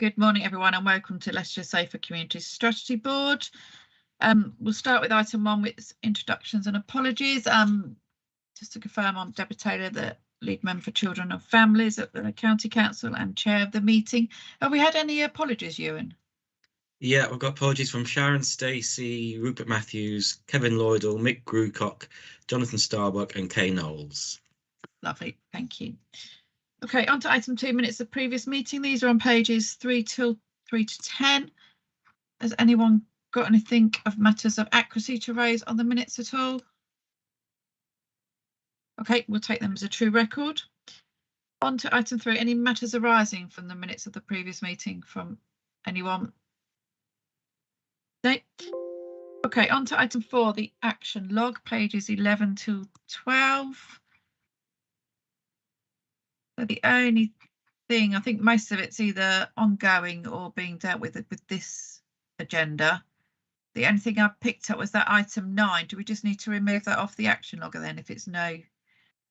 Good morning, everyone, and welcome to Leicestershire Safer Communities Strategy Board. We'll start with item 1, with introductions and apologies. Just to confirm, I'm Deborah Taylor, the lead member for children and families at the County Council and chair of the meeting. Have we had any apologies, Ewan? Yeah, we've got apologies from Sharon Stacey, Rupert Matthews, Kevin Lloydell, Mick Grucock, Jonathan Starbuck and Kay Knowles. Lovely, thank you. Okay, on to item 2, minutes of previous meeting. These are on pages 3 to 10. Has anyone got anything of matters of accuracy to raise on the minutes at all? Okay, we'll take them as a true record. On to item 3, any matters arising from the minutes of the previous meeting from anyone? No. Okay, on to item 4, the action log, pages 11 to 12. So the only thing, I think most of it's either ongoing or being dealt with this agenda. The only thing I picked up was that item 9. Do we just need to remove that off the action logger then if it's no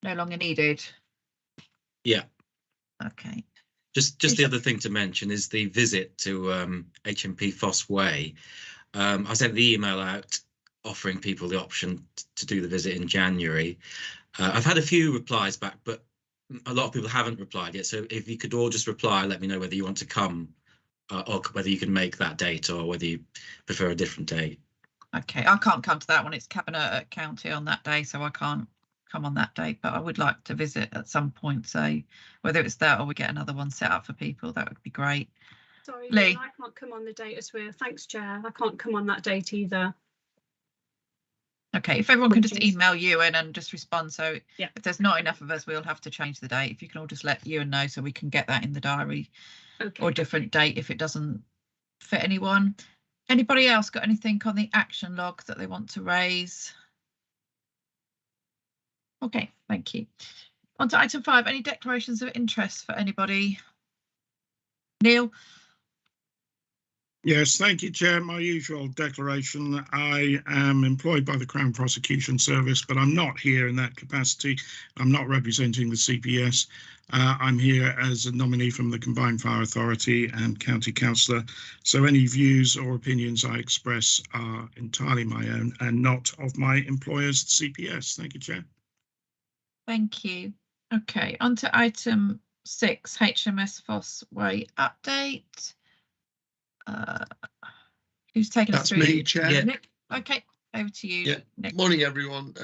longer needed? Yeah. Okay. Just the other thing to mention is the visit to HMP Foss Way. I sent the email out offering people the option to do the visit in January. I've had a few replies back, but a lot of people haven't replied yet. So if you could all just reply, let me know whether you want to come or whether you can make that date or whether you prefer a different date. Okay, I can't come to that one. It's Cabinet at County on that day, so I can't come on that date, but I would like to visit at some point. So whether it's that or we get another one set up for people, that would be great. Sorry, Lee. I can't come on the date as well. Thanks, Chair. I can't come on that date either. Okay, if everyone can just email Ewan and just respond. So yeah, if there's not enough of us, we'll have to change the date. If you can all just let Ewan know so we can get that in the diary. Okay. Or a different date if it doesn't fit anyone. Anybody else got anything on the action log that they want to raise? Okay, thank you. On to item 5, any declarations of interest for anybody? Neil? Yes, thank you, Chair. My usual declaration. I am employed by the Crown Prosecution Service, but I'm not here in that capacity. I'm not representing the CPS. I'm here as a nominee from the Combined Fire Authority and County Councillor. So any views or opinions I express are entirely my own and not of my employers, the CPS. Thank you, Chair. Thank you. Okay, on to item 6, HMS Foss Way update. Who's taking us through? That's me, Chair. Yeah. Nick, okay, over to you. Yeah. Nick. Morning, everyone.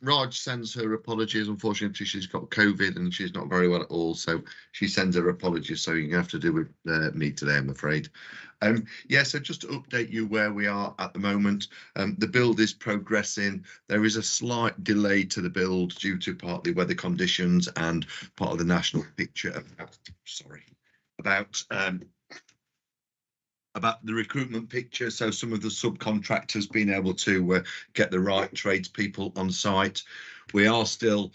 Raj sends her apologies. Unfortunately, she's got COVID and she's not very well at all, so she sends her apologies. So you're gonna have to do with me today, I'm afraid. Yeah, so just to update you where we are at the moment, the build is progressing. There is a slight delay to the build due to partly weather conditions and part of the national picture about the recruitment picture. So some of the subcontractors being able to get the right tradespeople on site. We are still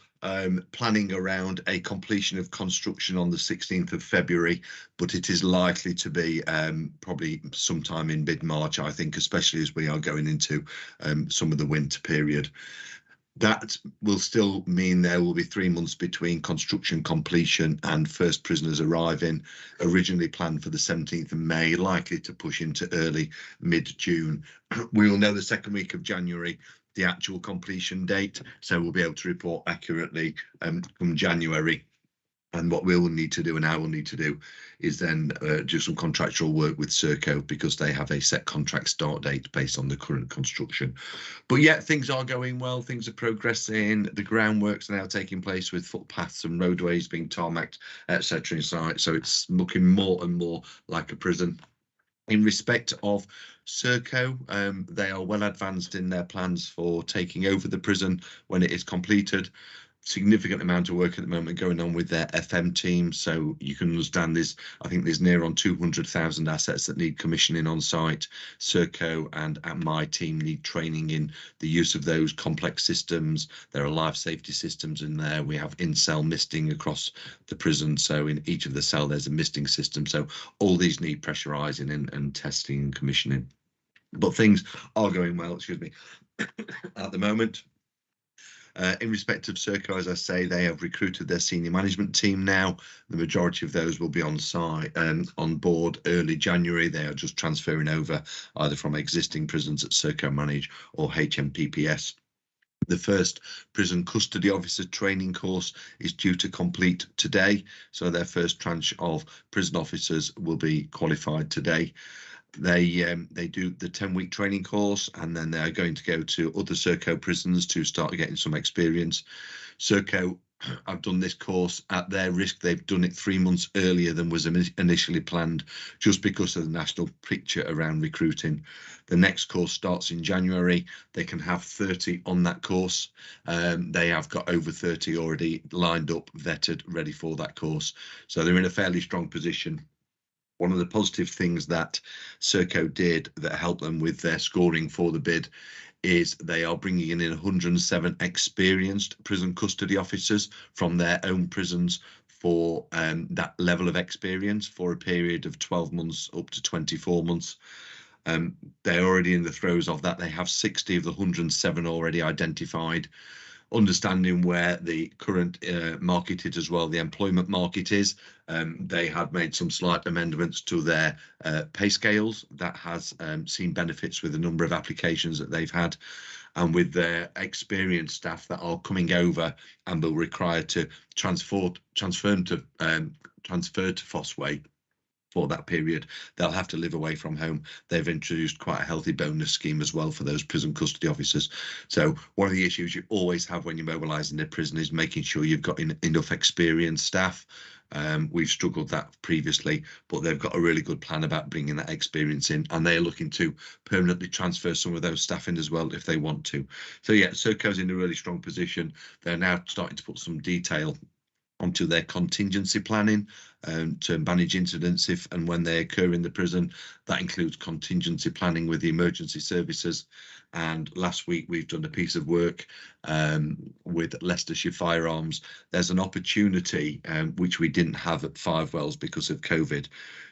planning around a completion of construction on the 16th of February, but it is likely to be probably sometime in mid-March, I think, especially as we are going into some of the winter period. That will still mean there will be 3 months between construction completion and first prisoners arriving, originally planned for the 17th of May, likely to push into early mid-June. We will know the second week of January, the actual completion date, so we'll be able to report accurately from January. And what we'll need to do, and I will need to do, is then do some contractual work with Serco because they have a set contract start date based on the current construction. But yeah, things are going well, things are progressing. The groundworks are now taking place with footpaths and roadways being tarmacked, etc. inside. So it's looking more and more like a prison. In respect of Serco, they are well advanced in their plans for taking over the prison when it is completed. Significant amount of work at the moment going on with their FM team, so you can understand this. I think there's near on 200,000 assets that need commissioning on site. Serco and my team need training in the use of those complex systems. There are life safety systems in there. We have in-cell misting across the prison, so in each of the cell there's a misting system. So all these need pressurizing and testing and commissioning. But things are going well, excuse me, at the moment. In respect of Serco, as I say, they have recruited their senior management team now. The majority of those will be on site on board early January. They are just transferring over either from existing prisons that Serco manage or HMPPS. The first prison custody officer training course is due to complete today, so their first tranche of prison officers will be qualified today. They do the 10-week training course, and then they are going to go to other Serco prisons to start getting some experience. Serco have done this course at their risk. They've done it 3 months earlier than was initially planned, just because of the national picture around recruiting. The next course starts in January. They can have 30 on that course. They have got over 30 already lined up, vetted, ready for that course. So they're in a fairly strong position. One of the positive things that Serco did that helped them with their scoring for the bid is they are bringing in 107 experienced prison custody officers from their own prisons for that level of experience for a period of 12 months up to 24 months. They're already in the throes of that. They have 60 of the 107 already identified. Understanding where the current market is as well, the employment market is, they have made some slight amendments to their pay scales that has seen benefits with the number of applications that they've had, and with their experienced staff that are coming over and will require to transfer to Fossway. For that period, they'll have to live away from home. They've introduced quite a healthy bonus scheme as well for those prison custody officers. So one of the issues you always have when you're mobilising a prison is making sure you've got enough experienced staff. We've struggled that previously, but they've got a really good plan about bringing that experience in, and they're looking to permanently transfer some of those staff in as well if they want to. So yeah, Serco's in a really strong position. They're now starting to put some detail onto their contingency planning to manage incidents if and when they occur in the prison. That includes contingency planning with the emergency services. And last week we've done a piece of work with Leicestershire Firearms. There's an opportunity which we didn't have at Five Wells because of COVID,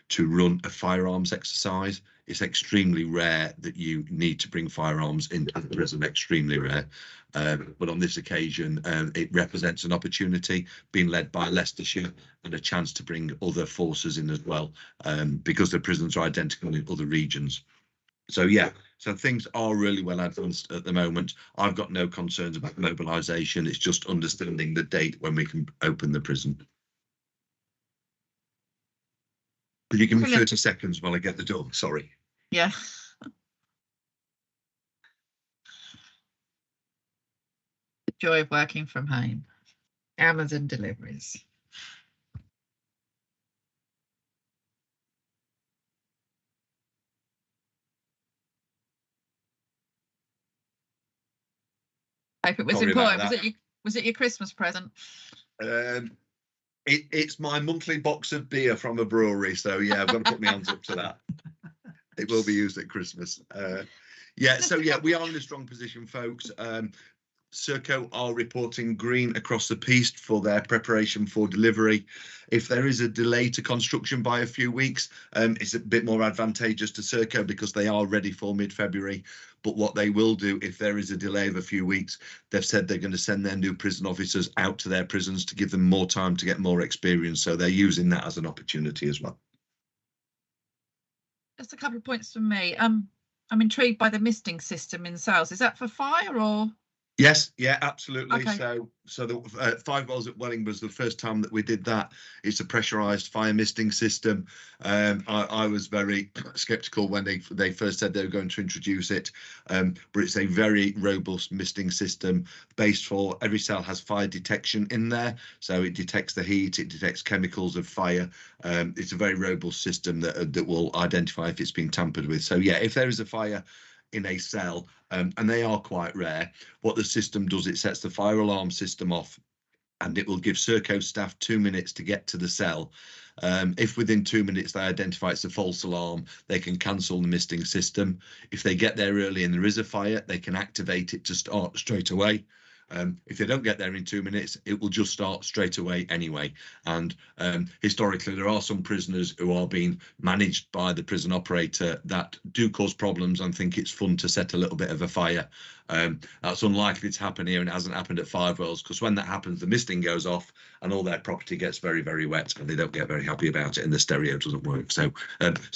to run a firearms exercise. It's extremely rare that you need to bring firearms into the prison, extremely rare. But on this occasion, it represents an opportunity being led by Leicestershire and a chance to bring other forces in as well, because the prisons are identical in other regions. So yeah, so things are really well advanced at the moment. I've got no concerns about mobilisation. It's just understanding the date when we can open the prison. Could you give me 30 seconds while I get the door? Sorry. Yeah. The joy of working from home. Amazon deliveries. I hope it was important. Was it your Christmas present? It's my monthly box of beer from a brewery, so yeah, I've got to put my hands up to that. It will be used at Christmas. Yeah, so yeah, we are in a strong position, folks. Serco are reporting green across the piece for their preparation for delivery. If there is a delay to construction by a few weeks, it's a bit more advantageous to Serco because they are ready for mid-February. But what they will do if there is a delay of a few weeks, they've said they're going to send their new prison officers out to their prisons to give them more time to get more experience. So they're using that as an opportunity as well. Just a couple of points from me. I'm intrigued by the misting system in Sales. Is that for fire or? Yes, yeah, absolutely. Okay. So the Five Wells at Welling was the first time that we did that. It's a pressurized fire misting system. I was very skeptical when they first said they were going to introduce it, but it's a very robust misting system based for every cell has fire detection in there. So it detects the heat, it detects chemicals of fire. It's a very robust system that will identify if it's been tampered with. So yeah, if there is a fire in a cell, and they are quite rare, what the system does, it sets the fire alarm system off, and it will give Serco staff 2 minutes to get to the cell. If within 2 minutes they identify it's a false alarm, they can cancel the misting system. If they get there early and there is a fire, they can activate it to start straight away. If they don't get there in 2 minutes, it will just start straight away anyway. And historically, there are some prisoners who are being managed by the prison operator that do cause problems and think it's fun to set a little bit of a fire. That's unlikely to happen here, and it hasn't happened at Five Wells, because when that happens, the misting goes off and all their property gets very, very wet, and they don't get very happy about it, and the stereo doesn't work. So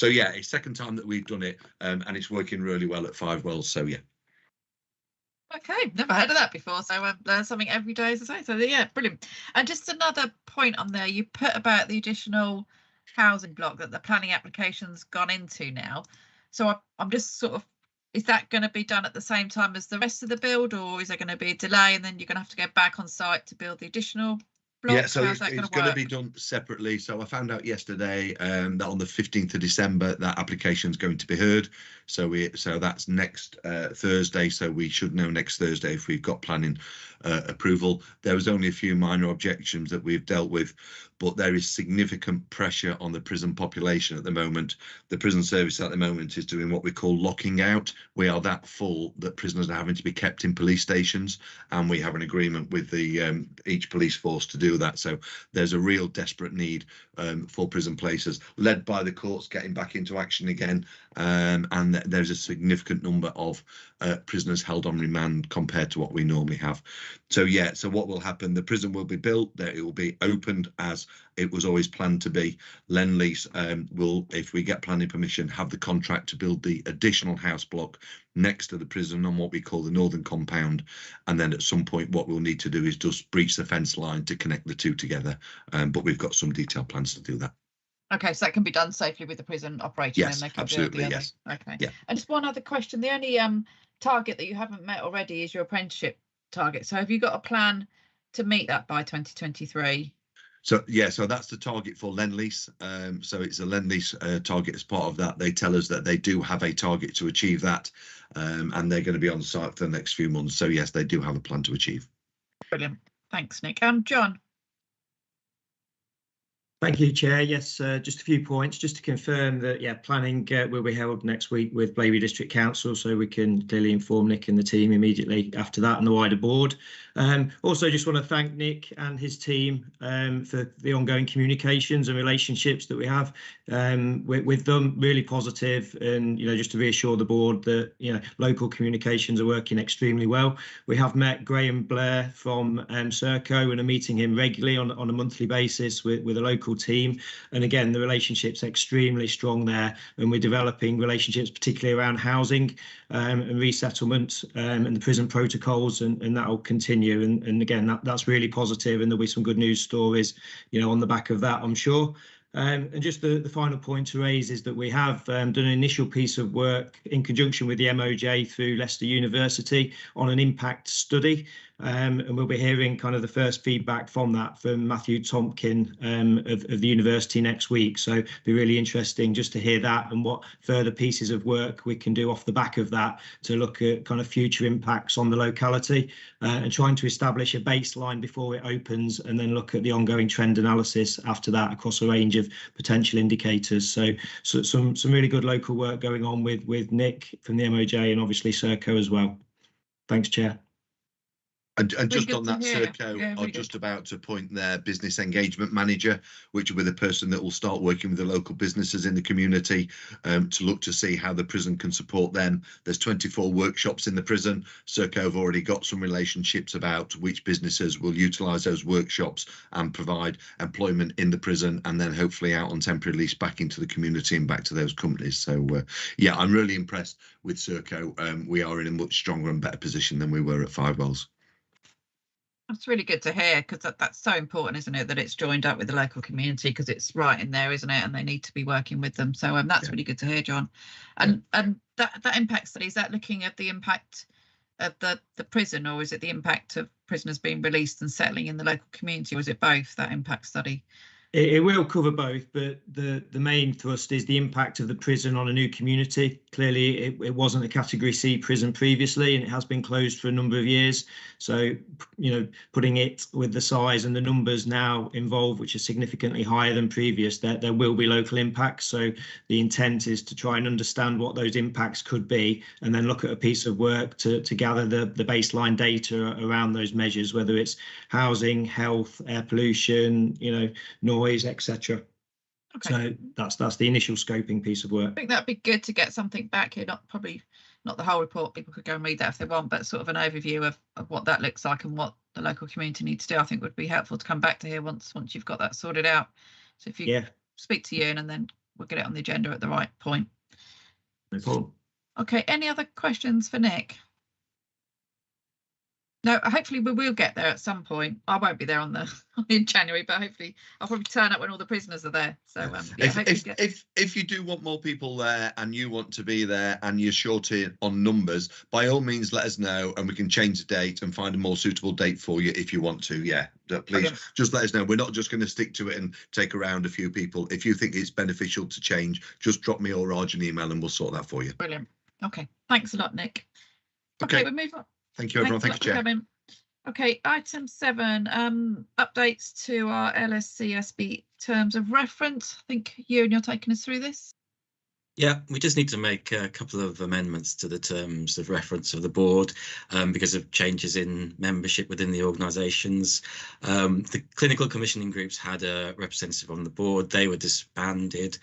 yeah, it's second time that we've done it, and it's working really well at Five Wells. So yeah. Okay, never heard of that before, so I've learned something every day, as I say. So yeah, brilliant. And just another point on there, you put about the additional housing block that the planning application's gone into now. So I'm just sort of, is that going to be done at the same time as the rest of the build, or is there going to be a delay and then you're going to have to go back on site to build the additional block? Yeah, so it's going to be done separately. So I found out yesterday that on the 15th of December that application is going to be heard. So that's next Thursday. So we should know next Thursday if we've got planning approval. There was only a few minor objections that we've dealt with, but there is significant pressure on the prison population at the moment. The prison service at the moment is doing what we call locking out. We are that full that prisoners are having to be kept in police stations, and we have an agreement with the each police force to do that. So there's a real desperate need for prison places, led by the courts getting back into action again, and there's a significant number of prisoners held on remand compared to what we normally have. So yeah, so what will happen, the prison will be built, that it will be opened as it was always planned to be. Lend-Lease will, if we get planning permission, have the contract to build the additional house block next to the prison on what we call the northern compound, and then at some point what we'll need to do is just breach the fence line to connect the two together, but we've got some detailed plans to do that. Okay, so that can be done safely with the prison operator. Yes, and they can absolutely, build the yes. Okay. Yeah. And just one other question, the only target that you haven't met already is your apprenticeship target. So have you got a plan to meet that by 2023? So yeah, so that's the target for Lend-Lease. So it's a Lend-Lease target. As part of that, they tell us that they do have a target to achieve that, and they're going to be on site for the next few months. So yes, they do have a plan to achieve. Brilliant. Thanks, Nick. John. Thank you, Chair. Yes, just a few points. Just to confirm that, yeah, planning will be held next week with Blaby District Council, so we can clearly inform Nick and the team immediately after that and the wider board. Also, just want to thank Nick and his team for the ongoing communications and relationships that we have with them. Really positive, and just to reassure the board that local communications are working extremely well. We have met Graham Blair from Serco and are meeting him regularly on a monthly basis with a local team, and again the relationship's extremely strong there, and we're developing relationships particularly around housing and resettlement and the prison protocols, and that will continue, and again that's really positive, and there'll be some good news stories on the back of that, I'm sure. And just the final point to raise is that we have done an initial piece of work in conjunction with the MOJ through Leicester University on an impact study, and we'll be hearing kind of the first feedback from that from Matthew Tompkin of the university next week. So it'll be really interesting just to hear that and what further pieces of work we can do off the back of that to look at kind of future impacts on the locality, and trying to establish a baseline before it opens, and then look at the ongoing trend analysis after that across a range of potential indicators. So some really good local work going on with Nick from the MOJ and obviously Serco as well. Thanks, Chair. And just on that, Serco are just about to appoint their business engagement manager, which will be the person that will start working with the local businesses in the community to look to see how the prison can support them. There's 24 workshops in the prison. Serco have already got some relationships about which businesses will utilise those workshops and provide employment in the prison, and then hopefully out on temporary lease back into the community and back to those companies. So yeah, I'm really impressed with Serco. We are in a much stronger and better position than we were at Five Wells. That's really good to hear, because that's so important, isn't it, that it's joined up with the local community, because it's right in there, isn't it, and they need to be working with them. So that's really good to hear, John. And that impact study, is that looking at the impact of the prison, or is it the impact of prisoners being released and settling in the local community, or is it both, that impact study? It will cover both, but the main thrust is the impact of the prison on a new community. Clearly, it wasn't a Category C prison previously, and it has been closed for a number of years. So, putting it with the size and the numbers now involved, which are significantly higher than previous, there will be local impacts. So the intent is to try and understand what those impacts could be, and then look at a piece of work to gather the baseline data around those measures, whether it's housing, health, air pollution, noise, etc. Okay. So that's the initial scoping piece of work. I think that'd be good to get something back here, not the whole report. People could go and read that if they want, but sort of an overview of what that looks like and what the local community needs to do. I think would be helpful to come back to here once you've got that sorted out. So if you speak to Ewan, and then we'll get it on the agenda at the right point. No problem. Okay, any other questions for Nick? No, hopefully we will get there at some point. I won't be there in January, but hopefully I'll probably turn up when all the prisoners are there. So if you do want more people there and you want to be there and you're short on numbers, by all means let us know and we can change the date and find a more suitable date for you if you want to. Yeah, please just let us know. We're not just going to stick to it and take around a few people. If you think it's beneficial to change, just drop me or Raj an email and we'll sort that for you. Brilliant. Okay, thanks a lot, Nick. Okay, we'll move on. Thank you, everyone. Thank you, Chair. Okay, item 7, updates to our LSCSB terms of reference. I think you're taking us through this. Yeah, we just need to make a couple of amendments to the terms of reference of the board because of changes in membership within the organisations. The clinical commissioning groups had a representative on the board. They were disbanded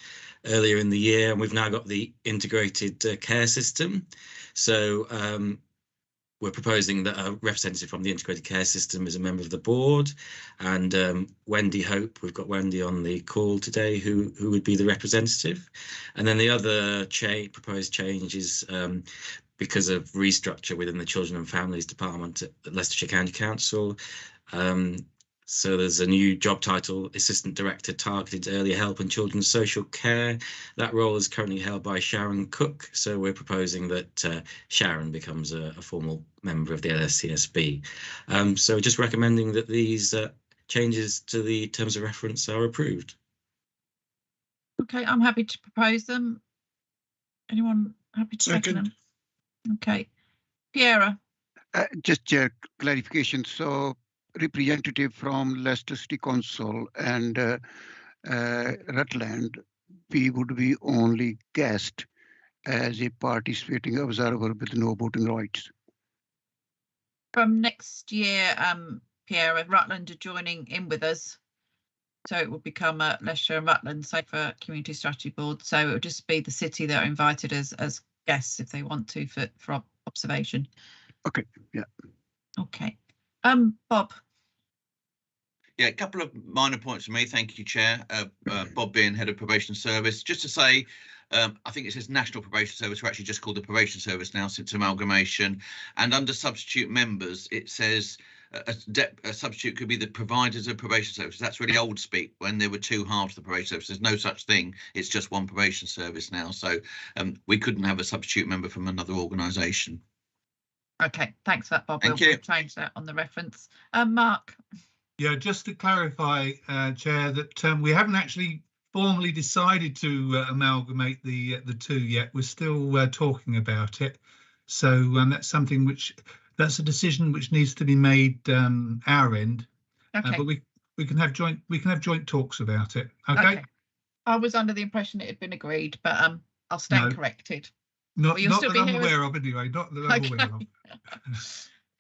earlier in the year, and we've now got the integrated care system. So we're proposing that a representative from the integrated care system is a member of the board, and Wendy Hope, we've got Wendy on the call today, who would be the representative. And then the other proposed change is because of restructure within the Children and Families Department at Leicestershire County Council. So there's a new job title, Assistant Director Targeted Early Help and Children's Social Care. That role is currently held by Sharon Cook. So we're proposing that Sharon becomes a formal member of the LSCSB. So just recommending that these changes to the terms of reference are approved. Okay, I'm happy to propose them. Anyone happy to second them? Okay, Piera. Just a clarification. So representative from Leicester City Council and Rutland, we would be only guest as a participating observer with no voting rights. From next year, Pierre, Rutland are joining in with us. So it will become Leicestershire and Rutland Safer Community Strategy Board. So it will just be the city that are invited as guests if they want to for observation. Okay, yeah. Okay. Bob. Yeah, a couple of minor points for me. Thank you, Chair. Bob being Head of Probation Service. Just to say, I think it says National Probation Service. We're actually just called the Probation Service now since amalgamation. And under substitute members, it says a substitute could be the providers of probation services. That's really old speak when there were two halves of the probation service. There's no such thing. It's just one probation service now. So we couldn't have a substitute member from another organisation. Okay, thanks for that, Bob. We'll change that on the reference. Mark. Yeah, just to clarify, Chair, that we haven't actually formally decided to amalgamate the two yet. We're still talking about it. So that's something that's a decision which needs to be made our end. Okay. But we can have joint talks about it. Okay. I was under the impression it had been agreed, but I'll stand corrected. Not that I'm aware of anyway. Not that I'm aware of.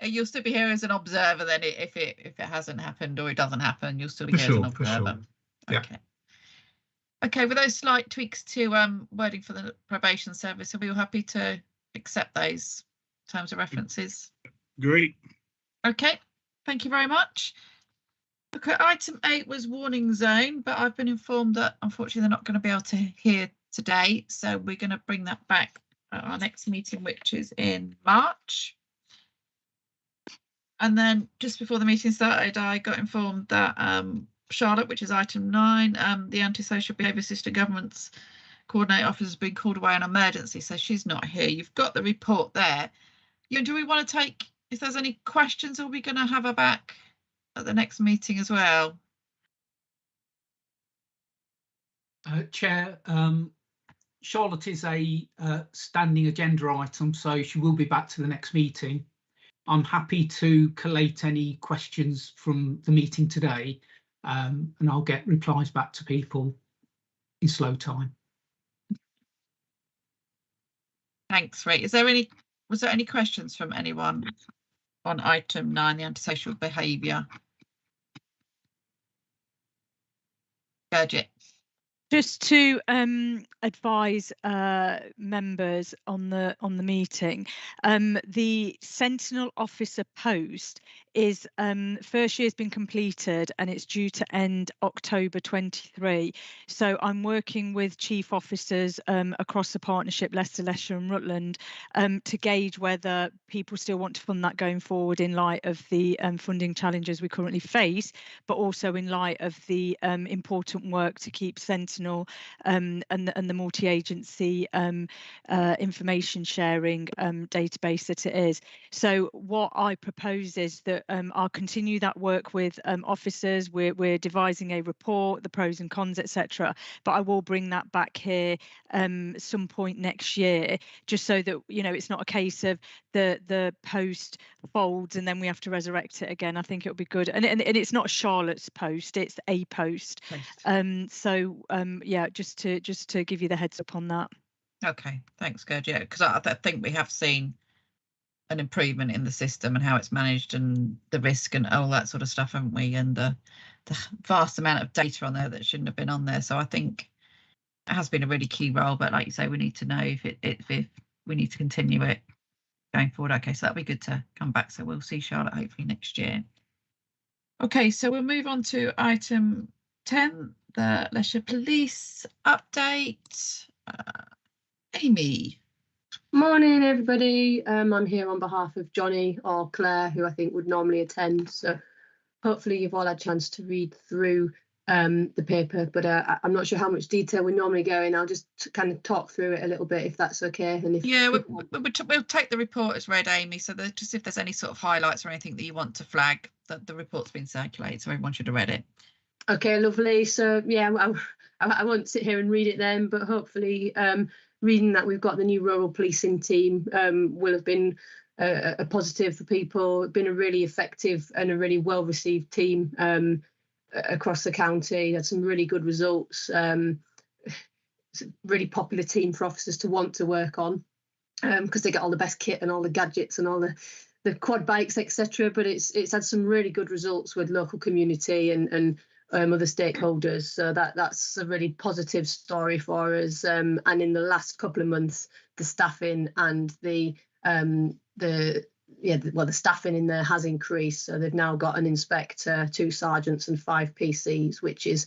You'll still be here as an observer then if it hasn't happened or it doesn't happen, you'll still be here as an observer. Yeah. Okay. Okay, with those slight tweaks to wording for the probation service, are we all happy to accept those terms of references? Great. Okay, thank you very much. Okay, item 8 was warning zone, but I've been informed that unfortunately they're not going to be able to hear today, so we're going to bring that back at our next meeting, which is in March. And then just before the meeting started, I got informed that Charlotte, which is item 9, the antisocial behaviour assistant government's coordinator officer has been called away on emergency, so she's not here. You've got the report there. Do we want to take, if there's any questions, are we going to have her back at the next meeting as well? Chair, Charlotte is a standing agenda item, so she will be back to the next meeting. I'm happy to collate any questions from the meeting today, and I'll get replies back to people in slow time. Thanks, Rick. Was there any questions from anyone on item 9, the antisocial behaviour? Gurjit. Just to advise members on the meeting, the Sentinel officer post is first year has been completed and it's due to end October 23. So I'm working with chief officers across the partnership, Leicestershire and Rutland, to gauge whether people still want to fund that going forward in light of the funding challenges we currently face, but also in light of the important work to keep Sentinel and the multi-agency information sharing database that it is. So what I propose is that I'll continue that work with officers. We're devising a report, the pros and cons, etc. But I will bring that back here some point next year, just so that it's not a case of the post folds and then we have to resurrect it again. I think it'll be good, and it's not Charlotte's post; it's a post. Yeah, just to give you the heads up on that. Okay, thanks, Gerd. Yeah, because I think we have seen an improvement in the system and how it's managed and the risk and all that sort of stuff, haven't we? And the vast amount of data on there that shouldn't have been on there. So I think it has been a really key role. But like you say, we need to know if we need to continue it going forward. Okay, so that'll be good to come back. So we'll see Charlotte hopefully next year. Okay, so we'll move on to item 10, the Leicestershire Police update. Amy. Morning, everybody. I'm here on behalf of Johnny or Claire, who I think would normally attend. So hopefully you've all had a chance to read through the paper, but I'm not sure how much detail we normally go in. I'll just kind of talk through it a little bit, if that's okay. And if we'll take the report as read, Amy. So just if there's any sort of highlights or anything that you want to flag, that the report's been circulated, so everyone should have read it. Okay, lovely. So yeah, I won't sit here and read it then, but hopefully reading that we've got the new rural policing team will have been a positive for people. It's been a really effective and a really well received team across the county. Had some really good results. It's a really popular team for officers to want to work on because they get all the best kit and all the gadgets and all the quad bikes, etc. But it's had some really good results with local community and other stakeholders, so that's a really positive story for us. And in the last couple of months, the staffing and the staffing in there has increased. So they've now got an inspector, 2 sergeants, and 5 PCs, which is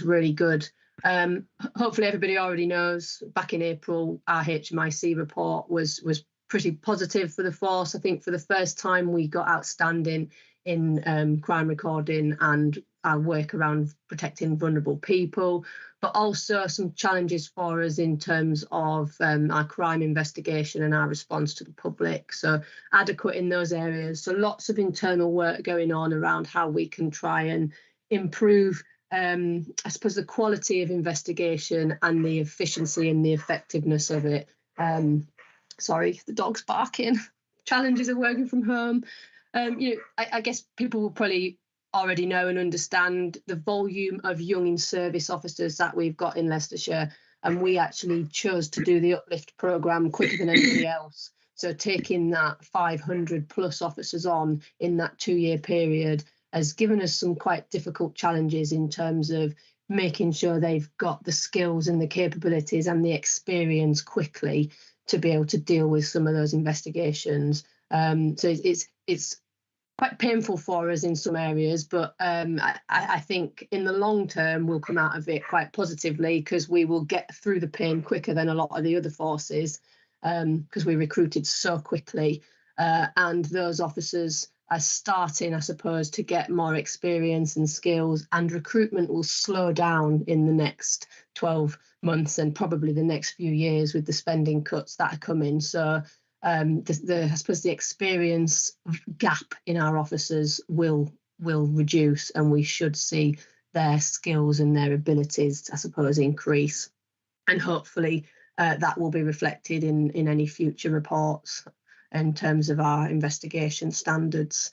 really good. Hopefully, everybody already knows. Back in April, our HMIC report was pretty positive for the force. I think for the first time we got outstanding in crime recording and our work around protecting vulnerable people, but also some challenges for us in terms of our crime investigation and our response to the public. So adequate in those areas. So lots of internal work going on around how we can try and improve, I suppose, the quality of investigation and the efficiency and the effectiveness of it. Sorry, the dog's barking. Challenges of working from home. I guess people will probably already know and understand the volume of young in-service officers that we've got in Leicestershire, and we actually chose to do the uplift programme quicker than anybody else. So taking that 500 plus officers on in that 2-year period has given us some quite difficult challenges in terms of making sure they've got the skills and the capabilities and the experience quickly to be able to deal with some of those investigations. So it's quite painful for us in some areas, but I think in the long term we'll come out of it quite positively because we will get through the pain quicker than a lot of the other forces because we recruited so quickly, and those officers are starting, I suppose, to get more experience and skills, and recruitment will slow down in the next 12 months and probably the next few years with the spending cuts that are coming. So I suppose the experience gap in our officers will reduce, and we should see their skills and their abilities, I suppose, increase. And hopefully that will be reflected in any future reports in terms of our investigation standards.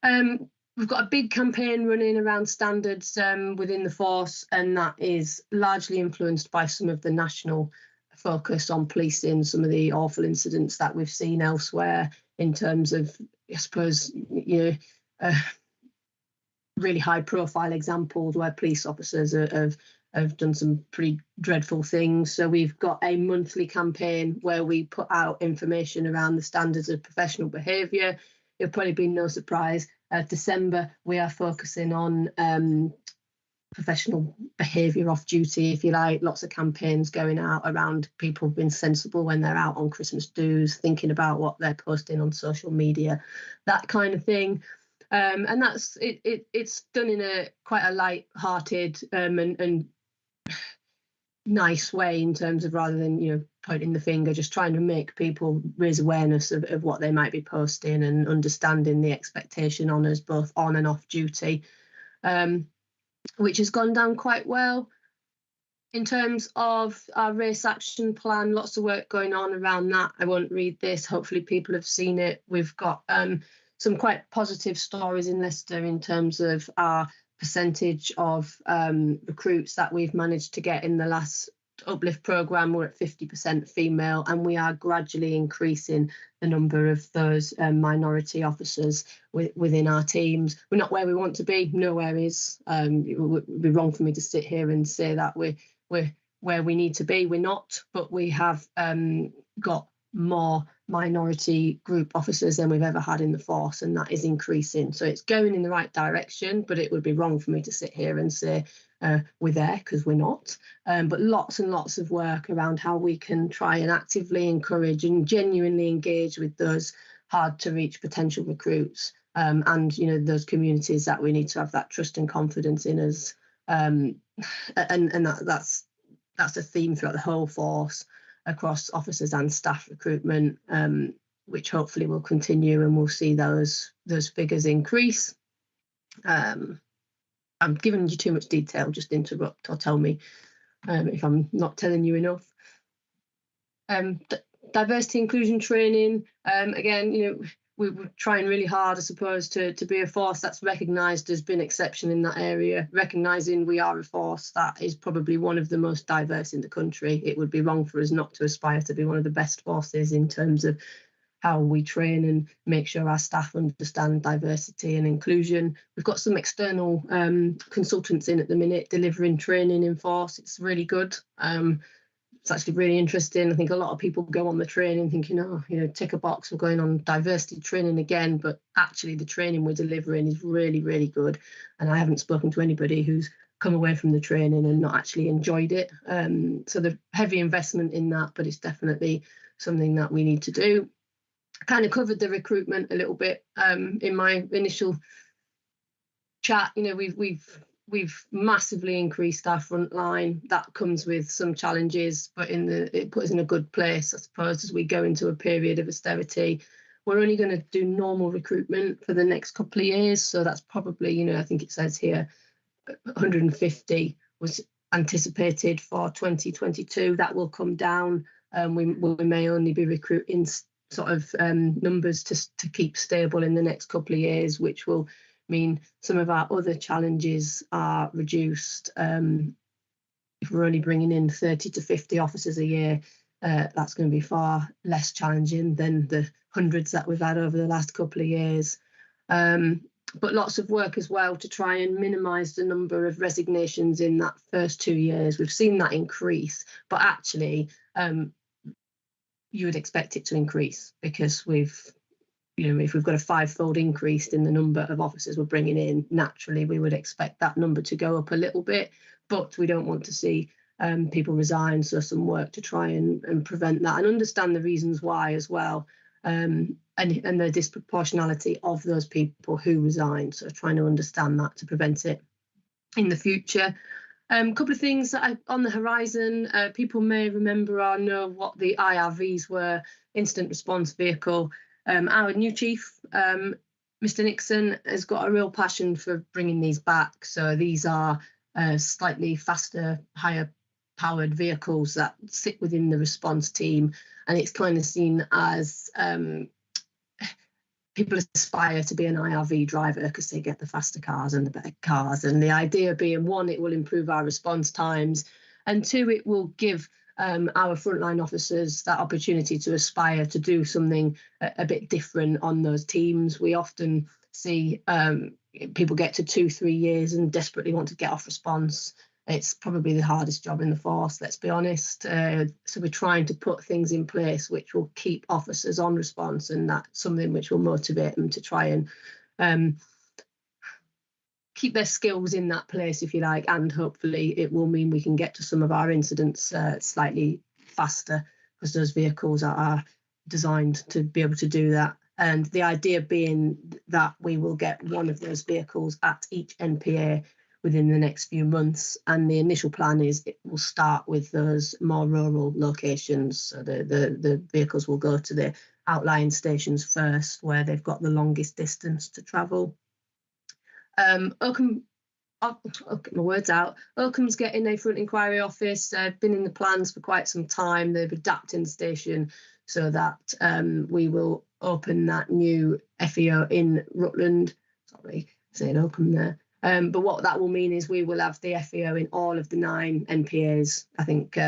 We've got a big campaign running around standards within the force, and that is largely influenced by some of the national focus on policing, some of the awful incidents that we've seen elsewhere in terms of, I suppose, really high profile examples where police officers have done some pretty dreadful things. So we've got a monthly campaign where we put out information around the standards of professional behaviour. It'll probably be no surprise. December, we are focusing on professional behaviour off duty, if you like. Lots of campaigns going out around people being sensible when they're out on Christmas do's, thinking about what they're posting on social media, that kind of thing. And that's it's done in a quite a light-hearted and nice way, in terms of, rather than pointing the finger, just trying to make people raise awareness of what they might be posting and understanding the expectation on us both on and off duty, which has gone down quite well. In terms of our race action plan, lots of work going on around that. I won't read this, hopefully people have seen it. We've got some quite positive stories in Leicester in terms of our percentage of recruits that we've managed to get in the last uplift programme. We're at 50% female, and we are gradually increasing the number of those minority officers within our teams. We're not where we want to be, nowhere is. It would be wrong for me to sit here and say that we're where we need to be. We're not, but we have got more minority group officers than we've ever had in the force, and that is increasing. So it's going in the right direction, but it would be wrong for me to sit here and say we're there, because we're not. But lots and lots of work around how we can try and actively encourage and genuinely engage with those hard to reach potential recruits, and those communities that we need to have that trust and confidence in us, and that's a theme throughout the whole force, across officers and staff recruitment, which hopefully will continue, and we'll see those figures increase. I'm giving you too much detail, just interrupt or tell me if I'm not telling you enough. Diversity inclusion training, again, we're trying really hard, I suppose, to be a force that's recognised as being exceptional in that area, recognising we are a force that is probably one of the most diverse in the country. It would be wrong for us not to aspire to be one of the best forces in terms of how we train and make sure our staff understand diversity and inclusion. We've got some external consultants in at the minute delivering training in force. It's really good. It's actually really interesting. I think a lot of people go on the training thinking, tick a box, we're going on diversity training again, but actually the training we're delivering is really, really good. And I haven't spoken to anybody who's come away from the training and not actually enjoyed it. So the heavy investment in that, but it's definitely something that we need to do. I kind of covered the recruitment a little bit in my initial chat. We've massively increased our front line. That comes with some challenges, but it puts us in a good place, I suppose, as we go into a period of austerity. We're only going to do normal recruitment for the next couple of years. So that's probably, I think it says here, 150 was anticipated for 2022. That will come down. We may only be recruiting sort of numbers to keep stable in the next couple of years, which will mean some of our other challenges are reduced. If we're only bringing in 30 to 50 officers a year, that's going to be far less challenging than the hundreds that we've had over the last couple of years. But lots of work as well to try and minimise the number of resignations in that first 2 years. We've seen that increase, but actually you would expect it to increase, because if we've got a 5-fold increase in the number of officers we're bringing in, naturally we would expect that number to go up a little bit, but we don't want to see people resign. So some work to try and prevent that and understand the reasons why as well, and the disproportionality of those people who resign. So trying to understand that to prevent it in the future. A couple of things that on the horizon, people may remember or know what the IRVs were, Instant Response Vehicle. Our new chief Mr. Nixon has got a real passion for bringing these back. So these are slightly faster, higher powered vehicles that sit within the response team, and it's kind of seen as people aspire to be an IRV driver because they get the faster cars and the better cars. And the idea being, one, it will improve our response times, and two, it will give our frontline officers that opportunity to aspire to do something a bit different on those teams. We often see people get to 2-3 years and desperately want to get off response. It's probably the hardest job in the force, let's be honest. So we're trying to put things in place which will keep officers on response, and that's something which will motivate them to try and keep their skills in that place, if you like, and hopefully it will mean we can get to some of our incidents slightly faster, because those vehicles are designed to be able to do that. And the idea being that we will get one of those vehicles at each NPA within the next few months, and the initial plan is it will start with those more rural locations. So the vehicles will go to the outlying stations first, where they've got the longest distance to travel. Oakham, I'll get my words out. Oakham's getting a front inquiry office. Been in the plans for quite some time. They're adapting the station so that we will open that new FEO in Rutland. Sorry, saying Oakham there. But what that will mean is we will have the FEO in all of the 9 NPAs. I think,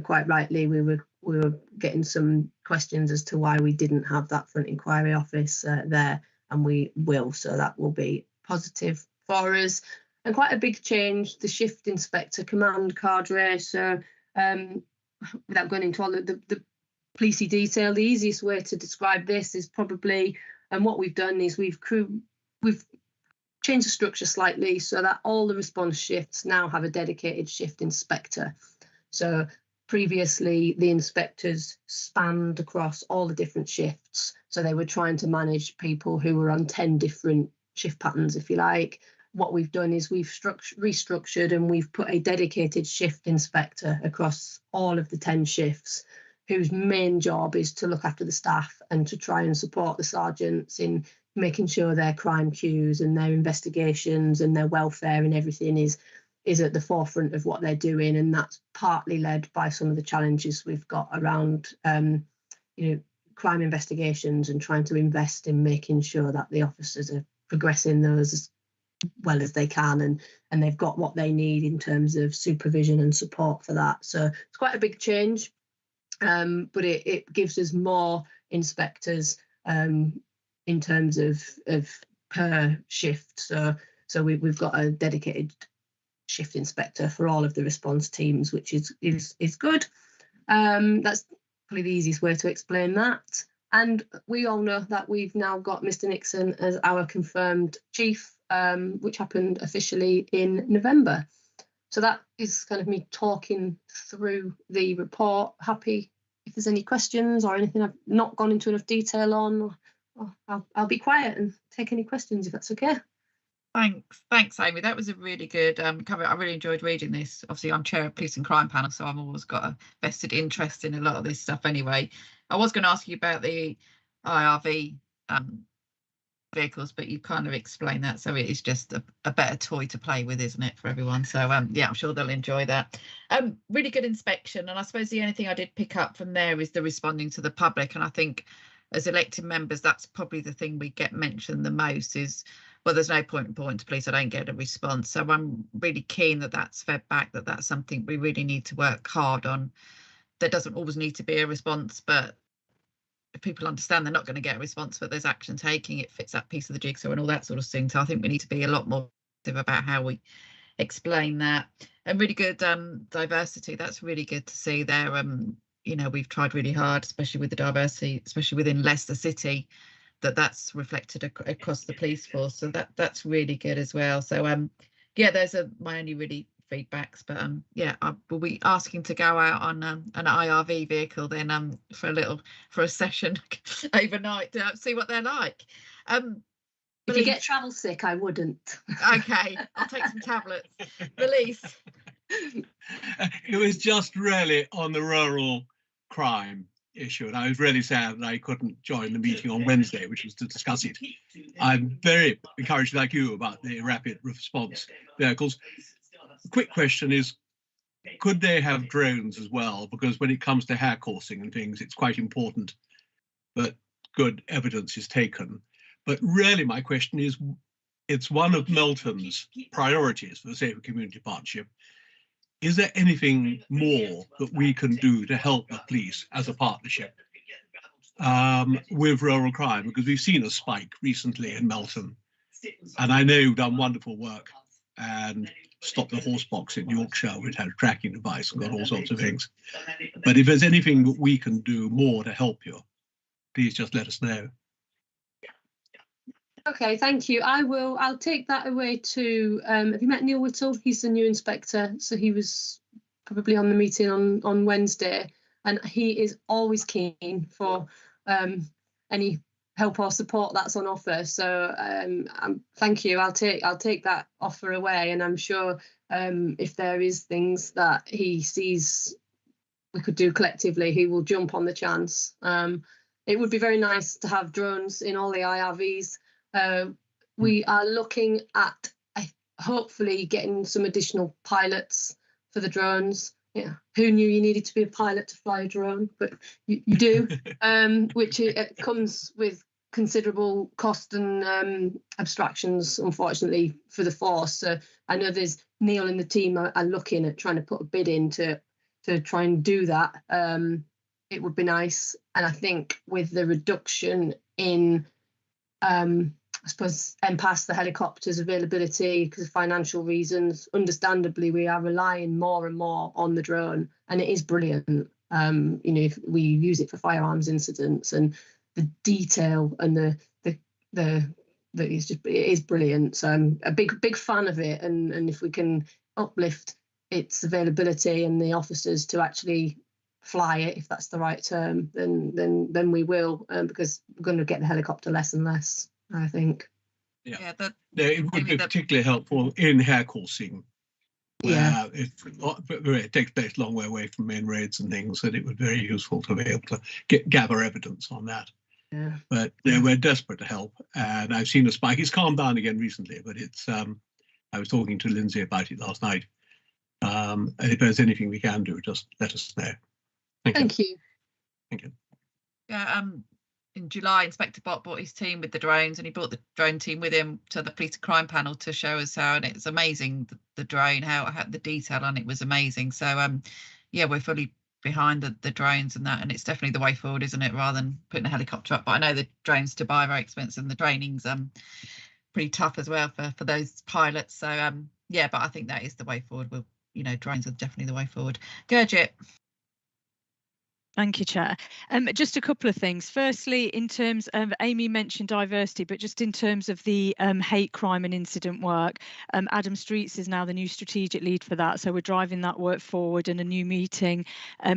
quite rightly, we were getting some questions as to why we didn't have that front inquiry office there, and we will. So that will be positive for us. And quite a big change, the shift inspector command cadre. So without going into all the policey detail, the easiest way to describe this is probably, and what we've done is we've changed the structure slightly so that all the response shifts now have a dedicated shift inspector. So previously the inspectors spanned across all the different shifts. So they were trying to manage people who were on 10 different shift patterns, if you like. What we've done is we've restructured, and we've put a dedicated shift inspector across all of the 10 shifts, whose main job is to look after the staff and to try and support the sergeants in making sure their crime queues and their investigations and their welfare and everything is at the forefront of what they're doing. And that's partly led by some of the challenges we've got around crime investigations, and trying to invest in making sure that the officers are progressing those as well as they can, and they've got what they need in terms of supervision and support for that. So it's quite a big change, but it gives us more inspectors in terms of per shift. So we've got a dedicated shift inspector for all of the response teams, which is good. That's probably the easiest way to explain that. And we all know that we've now got Mr. Nixon as our confirmed chief, which happened officially in November. So that is kind of me talking through the report. Happy if there's any questions or anything I've not gone into enough detail on. I'll be quiet and take any questions if that's okay. Thanks, Amy. That was a really good cover. I really enjoyed reading this. Obviously, I'm chair of Police and Crime Panel, so I've always got a vested interest in a lot of this stuff anyway. I was going to ask you about the IRV vehicles, but you kind of explained that, so it is just a better toy to play with, isn't it, for everyone? So yeah, I'm sure they'll enjoy that. Really good inspection, and I suppose the only thing I did pick up from there is the responding to the public, and I think as elected members, that's probably the thing we get mentioned the most is, well, there's no point reporting to police, I don't get a response. So I'm really keen that that's fed back, that that's something we really need to work hard on. There doesn't always need to be a response, but if people understand they're not going to get a response, but there's action taking, it fits that piece of the jigsaw and all that sort of thing. So I think we need to be a lot more active about how we explain that. And really good diversity, that's really good to see there. We've tried really hard, especially with the diversity, especially within Leicester City, that's reflected across the police force. So that's really good as well. So yeah, those are my only really feedbacks, but yeah, I will be asking to go out on an IRV vehicle then for a session overnight to see what they're like. If you get travel sick, I wouldn't. Okay, I'll take some tablets. Release. It was just really on the rural crime issue, and I was really sad that I couldn't join the meeting on Wednesday, which was to discuss it. I'm very encouraged, like you, about the rapid response vehicles. The quick question is, could they have drones as well? Because when it comes to hair coursing and things, it's quite important that good evidence is taken. But really, my question is, it's one of Melton's priorities for the Safer Community Partnership. Is there anything more that we can do to help the police as a partnership with rural crime? Because we've seen a spike recently in Melton, and I know you've done wonderful work and stopped the horse box in Yorkshire, which had a tracking device and got all sorts of things. But if there's anything that we can do more to help you, please just let us know. Okay, thank you. I'll take that away to, have you met Neil Whittle? He's the new inspector, so he was probably on the meeting on Wednesday, and he is always keen for any help or support that's on offer. So thank you. I'll take that offer away, and I'm sure if there is things that he sees we could do collectively, he will jump on the chance. It would be very nice to have drones in all the IRVs. We are looking at hopefully getting some additional pilots for the drones. Yeah, who knew you needed to be a pilot to fly a drone? But you do, which it comes with considerable cost and abstractions, unfortunately, for the force. So I know there's Neil and the team are looking at trying to put a bid in to try and do that. It would be nice, and I think with the reduction in I suppose past the helicopters availability because of financial reasons, understandably we are relying more and more on the drone, and it is brilliant. You know, if we use it for firearms incidents, and the detail and it is brilliant. So I'm a big fan of it, and if we can uplift its availability and the officers to actually fly it, if that's the right term, then we will, because we're going to get the helicopter less and less, I think. Yeah, it would be particularly helpful in hair coursing, where it takes place a long way away from main roads and things, and it would be very useful to be able to gather evidence on that. Yeah. But we're desperate to help, and I've seen a spike. It's calmed down again recently, but it's. I was talking to Lindsay about it last night. And if there's anything we can do, just let us know. Thank you. Thank you. Yeah. In July, Inspector Bott brought his team with the drones, and he brought the drone team with him to the police and crime panel to show us how, and it's amazing, the drone, how it had the detail on it was amazing. So yeah, we're fully behind the drones and that, and it's definitely the way forward, isn't it, rather than putting a helicopter up. But I know the drones to buy are very expensive, and the training's pretty tough as well for those pilots. So yeah, but I think that is the way forward. We'll, you know, drones are definitely the way forward. Gurjit. Thank you, Chair. Just a couple of things. Firstly, in terms of, Amy mentioned diversity, but just in terms of the hate crime and incident work, Adam Streets is now the new strategic lead for that. So we're driving that work forward, and a new meeting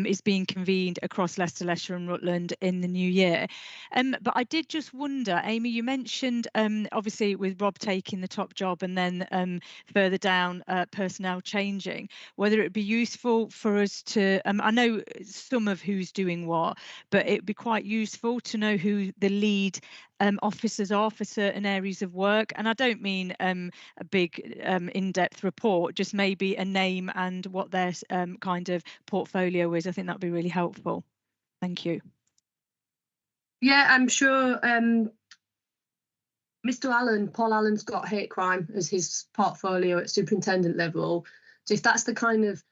is being convened across Leicestershire and Rutland in the new year. But I did just wonder, Amy, you mentioned obviously with Rob taking the top job and then further down personnel changing, whether it would be useful for us to, I know some of who's doing what, but it would be quite useful to know who the lead officers are for certain areas of work. And I don't mean a big in-depth report, just maybe a name and what their kind of portfolio is. I think that would be really helpful. Thank you. Yeah, I'm sure Mr. Paul Allen's got hate crime as his portfolio at superintendent level. So if that's the kind of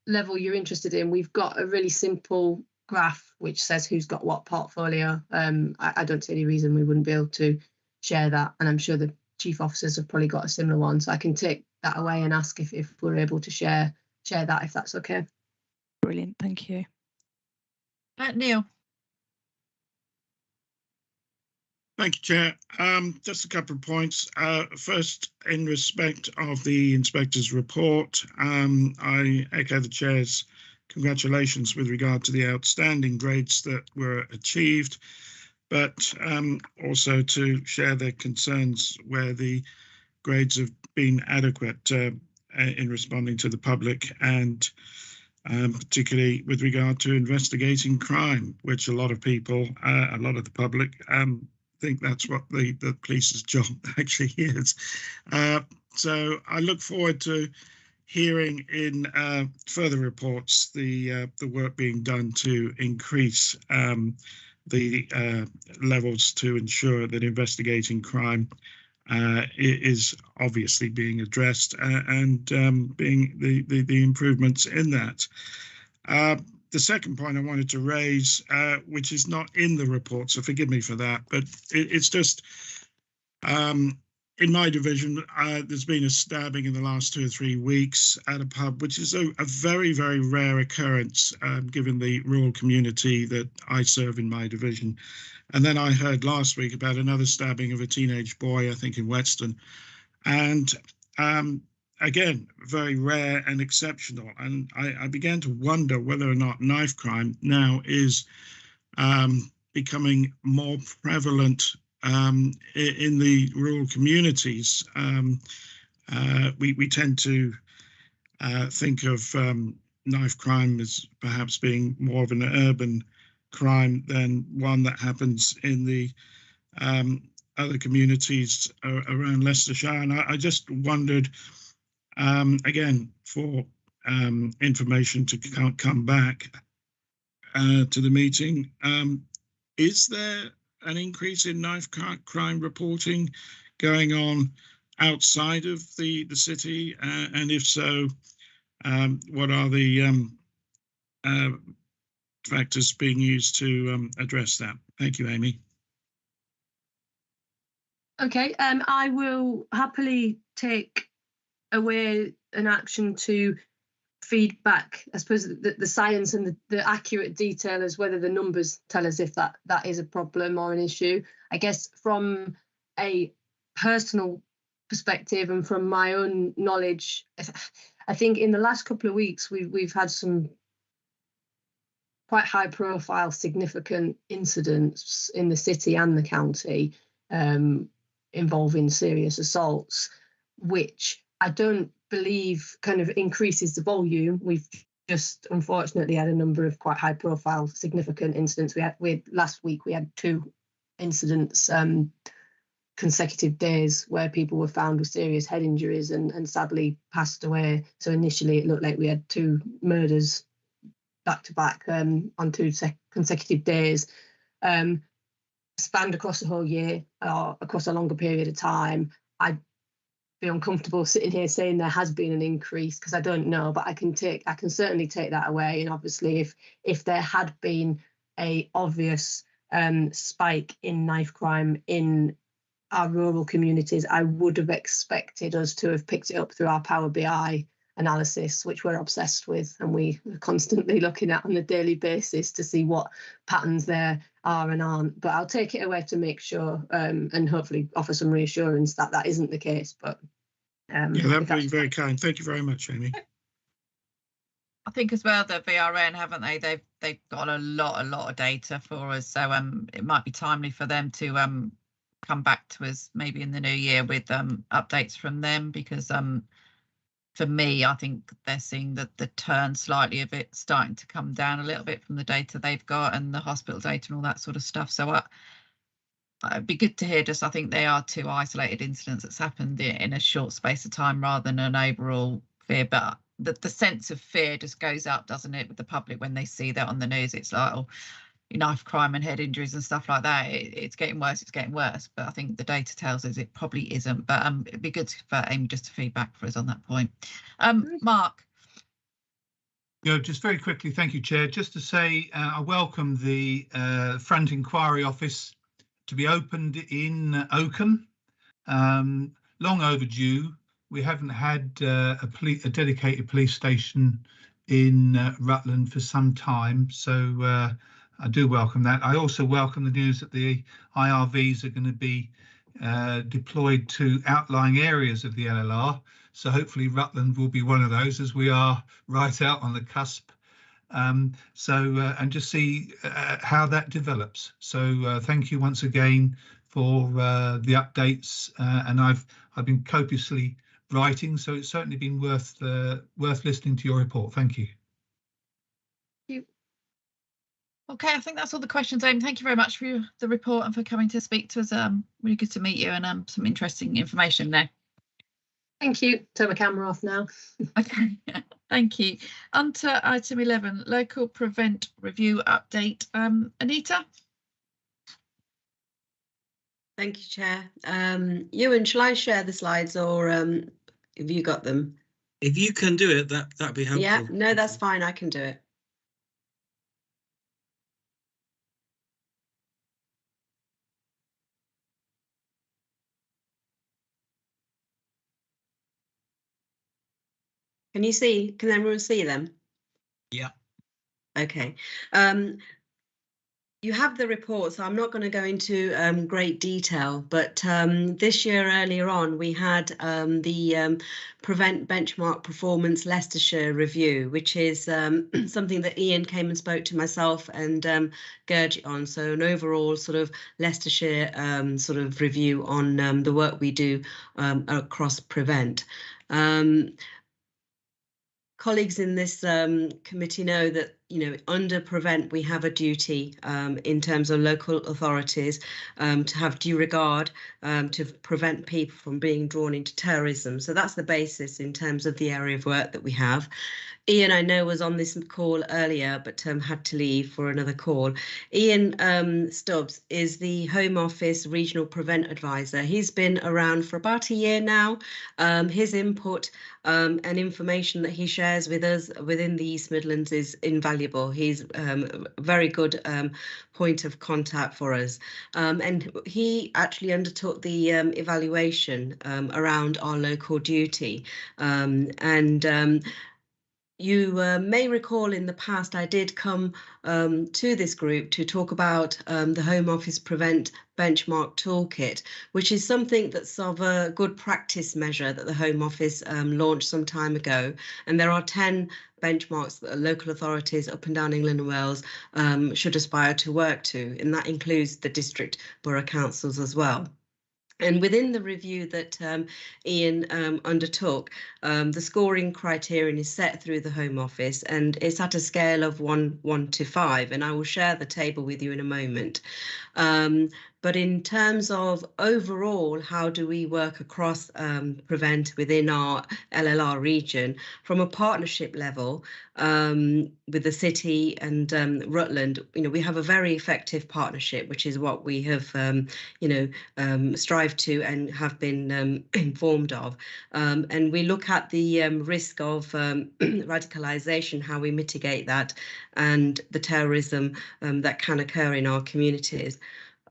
level you're interested in, we've got a really simple graph which says who's got what portfolio. I don't see any reason we wouldn't be able to share that, and I'm sure the chief officers have probably got a similar one, so I can take that away and ask if we're able to share that, if that's okay. Brilliant, thank you. Neil. Thank you, Chair. Just a couple of points. First, in respect of the inspector's report, I echo the Chair's congratulations with regard to the outstanding grades that were achieved, but also to share their concerns where the grades have been adequate in responding to the public and particularly with regard to investigating crime, which a lot of people, a lot of the public, think that's what the police's job actually is. So I look forward to hearing in further reports the work being done to increase the levels to ensure that investigating crime is obviously being addressed and being the improvements in that. The second point I wanted to raise, which is not in the report, so forgive me for that, but it's just in my division, there's been a stabbing in the last 2 or 3 weeks at a pub, which is a very, very rare occurrence given the rural community that I serve in my division. And then I heard last week about another stabbing of a teenage boy, I think in Weston. And again, very rare and exceptional. And I began to wonder whether or not knife crime now is becoming more prevalent in the rural communities. We tend to think of knife crime as perhaps being more of an urban crime than one that happens in the other communities around Leicestershire. And I just wondered, again, for information to come back to the meeting, is there an increase in knife crime reporting going on outside of the city? And if so, what are the factors being used to address that? Thank you, Amy. Okay, I will happily take away an action to feedback, I suppose, the science and the accurate detail as whether the numbers tell us if that is a problem or an issue. I guess from a personal perspective and from my own knowledge, I think in the last couple of weeks we've had some quite high profile significant incidents in the city and the county involving serious assaults, which I don't believe kind of increases the volume. We've just unfortunately had a number of quite high profile significant incidents. Last week we had 2 incidents, consecutive days, where people were found with serious head injuries and sadly passed away. So initially it looked like we had 2 murders back to back on 2 consecutive days, spanned across the whole year or across a longer period of time. I'd be uncomfortable sitting here saying there has been an increase because I don't know, but I can certainly take that away. And obviously if there had been a obvious spike in knife crime in our rural communities, I would have expected us to have picked it up through our Power BI analysis, which we're obsessed with and we're constantly looking at on a daily basis to see what patterns there are and aren't. But I'll take it away to make sure and hopefully offer some reassurance that that isn't the case. But yeah, that would be very kind. Thank you very much, Amy. I think as well the VRN, haven't they? They've got a lot of data for us, so it might be timely for them to come back to us maybe in the new year with updates from them, because for me, I think they're seeing that the turn slightly of it starting to come down a little bit from the data they've got and the hospital data and all that sort of stuff. So it'd be good to hear. I think they are 2 isolated incidents that's happened in a short space of time rather than an overall fear. But the sense of fear just goes up, doesn't it, with the public when they see that on the news? It's like, oh, knife crime and head injuries and stuff like that. It's getting worse. It's getting worse. But I think the data tells us it probably isn't. But it'd be good for Amy just to feedback for us on that point. Mark. Yeah, just very quickly, thank you, Chair. Just to say, I welcome the Front Inquiry Office to be opened in Oakham. Long overdue. We haven't had a dedicated police station in Rutland for some time, so I do welcome that. I also welcome the news that the IRVs are going to be deployed to outlying areas of the LLR. So hopefully Rutland will be one of those, as we are right out on the cusp. And just see how that develops. So thank you once again for the updates. And I've been copiously writing, so it's certainly been worth listening to your report. Thank you. Okay, I think that's all the questions, Amy. Thank you very much for the report and for coming to speak to us. Really good to meet you, and some interesting information there. Thank you. Turn my camera off now. Okay, thank you. On to item 11, local prevent review update. Anita? Thank you, Chair. Ewan, shall I share the slides, or have you got them? If you can do it, that'd be helpful. Yeah, no, that's fine. I can do it. Can you see? Can everyone see them? Yeah. Okay. You have the report, so I'm not going to go into great detail, but this year earlier on, we had the Prevent Benchmark Performance Leicestershire review, which is something that Ian came and spoke to myself and Gurjit on. So an overall sort of Leicestershire sort of review on the work we do across Prevent. Colleagues in this committee know that, under Prevent, we have a duty in terms of local authorities to have due regard to prevent people from being drawn into terrorism. So that's the basis in terms of the area of work that we have. Ian, I know, was on this call earlier, but had to leave for another call. Ian Stubbs is the Home Office Regional Prevent Advisor. He's been around for about a year now. His input and information that he shares with us within the East Midlands is invaluable. He's a very good point of contact for us. And he actually undertook the evaluation around our local duty. You may recall in the past I did come to this group to talk about the Home Office Prevent Benchmark Toolkit, which is something that's of a good practice measure that the Home Office launched some time ago. And there are 10 benchmarks that local authorities up and down England and Wales should aspire to work to, and that includes the district borough councils as well. And within the review that Ian undertook, the scoring criterion is set through the Home Office, and it's at a scale of 1 to 5. And I will share the table with you in a moment. But in terms of overall, how do we work across Prevent within our LLR region from a partnership level with the city and Rutland, we have a very effective partnership, which is what we have, strived to and have been informed of. And we look at the risk of radicalisation, how we mitigate that, and the terrorism that can occur in our communities.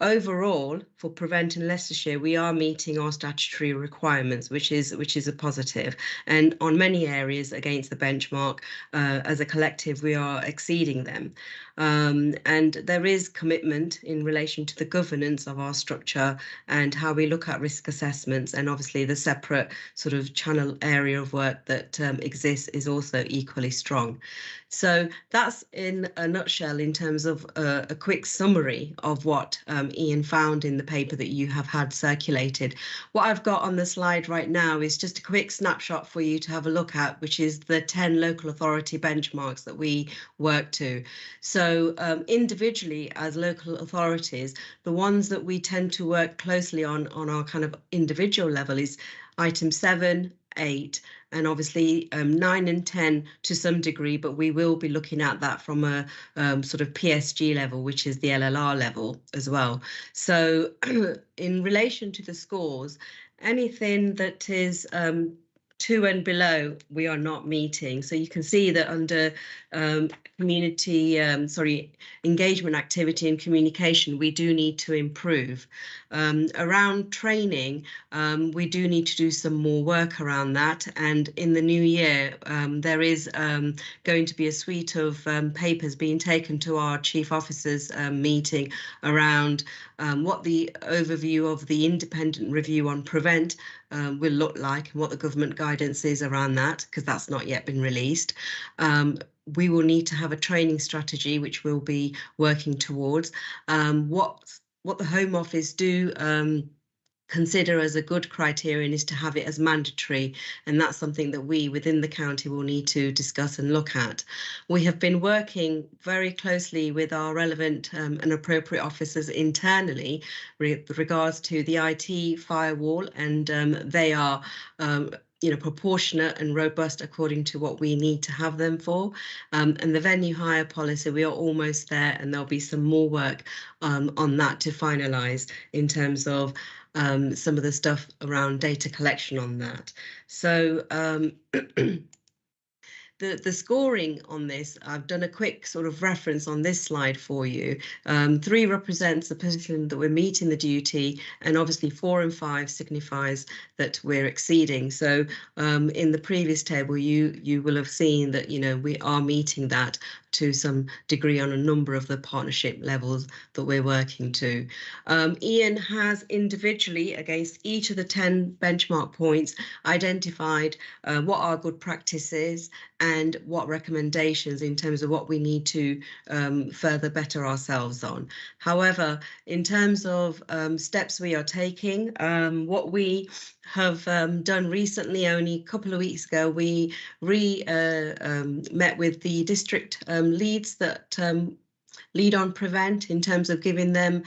Overall, for Prevent in Leicestershire, we are meeting our statutory requirements, which is a positive. And on many areas against the benchmark, as a collective, we are exceeding them. And there is commitment in relation to the governance of our structure and how we look at risk assessments, and obviously the separate sort of channel area of work that exists is also equally strong. So that's in a nutshell in terms of a quick summary of what Ian found in the paper that you have had circulated. What I've got on the slide right now is just a quick snapshot for you to have a look at, which is the 10 local authority benchmarks that we work to. So individually as local authorities, the ones that we tend to work closely on our kind of individual level is item 7, 8, and obviously 9 and 10 to some degree, but we will be looking at that from a sort of PSG level, which is the LLR level as well. So in relation to the scores, anything that is 2 and below, we are not meeting. So you can see that under engagement activity and communication, we do need to improve. Around training, we do need to do some more work around that. And in the new year, there is going to be a suite of papers being taken to our chief officers meeting around what the overview of the independent review on Prevent will look like and what the government guidance is around that, because that's not yet been released. We will need to have a training strategy, which we'll be working towards. What the Home Office do consider as a good criterion is to have it as mandatory, and that's something that we within the county will need to discuss and look at. We have been working very closely with our relevant and appropriate officers internally with regards to the IT firewall, and they are proportionate and robust according to what we need to have them for. And the venue hire policy, we are almost there, and there'll be some more work on that to finalise in terms of some of the stuff around data collection on that. So the scoring on this, I've done a quick sort of reference on this slide for you. 3 represents the position that we're meeting the duty, and obviously 4 and 5 signifies that we're exceeding. So in the previous table, you will have seen that, we are meeting that to some degree on a number of the partnership levels that we're working to. Ian has individually, against each of the 10 benchmark points, identified what our good practice is and what recommendations in terms of what we need to further better ourselves on. However, in terms of steps we are taking, what we have done recently, only a couple of weeks ago, we met with the district leads that lead on prevent in terms of giving them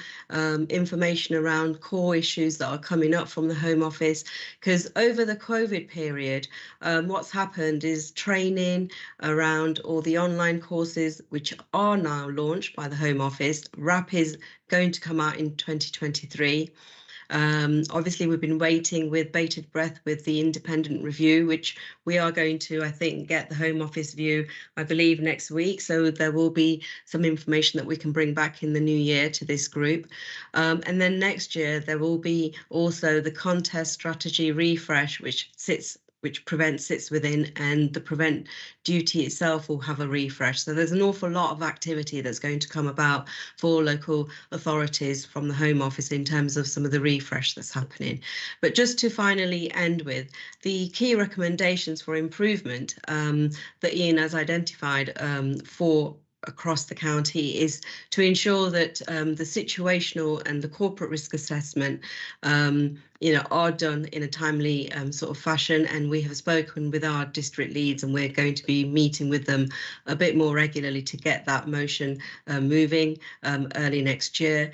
information around core issues that are coming up from the Home Office, because over the COVID period, what's happened is training around all the online courses which are now launched by the Home Office. RAP is going to come out in 2023. Obviously, we've been waiting with bated breath with the independent review, which we are going to, I think, get the Home Office view, I believe, next week. So there will be some information that we can bring back in the new year to this group. And then next year, there will be also the contest strategy refresh, which Prevent sits within, and the Prevent duty itself will have a refresh. So there's an awful lot of activity that's going to come about for local authorities from the Home Office in terms of some of the refresh that's happening. But just to finally end with, the key recommendations for improvement that Ian has identified for across the county is to ensure that the situational and the corporate risk assessment are done in a timely sort of fashion. And we have spoken with our district leads, and we're going to be meeting with them a bit more regularly to get that motion moving early next year.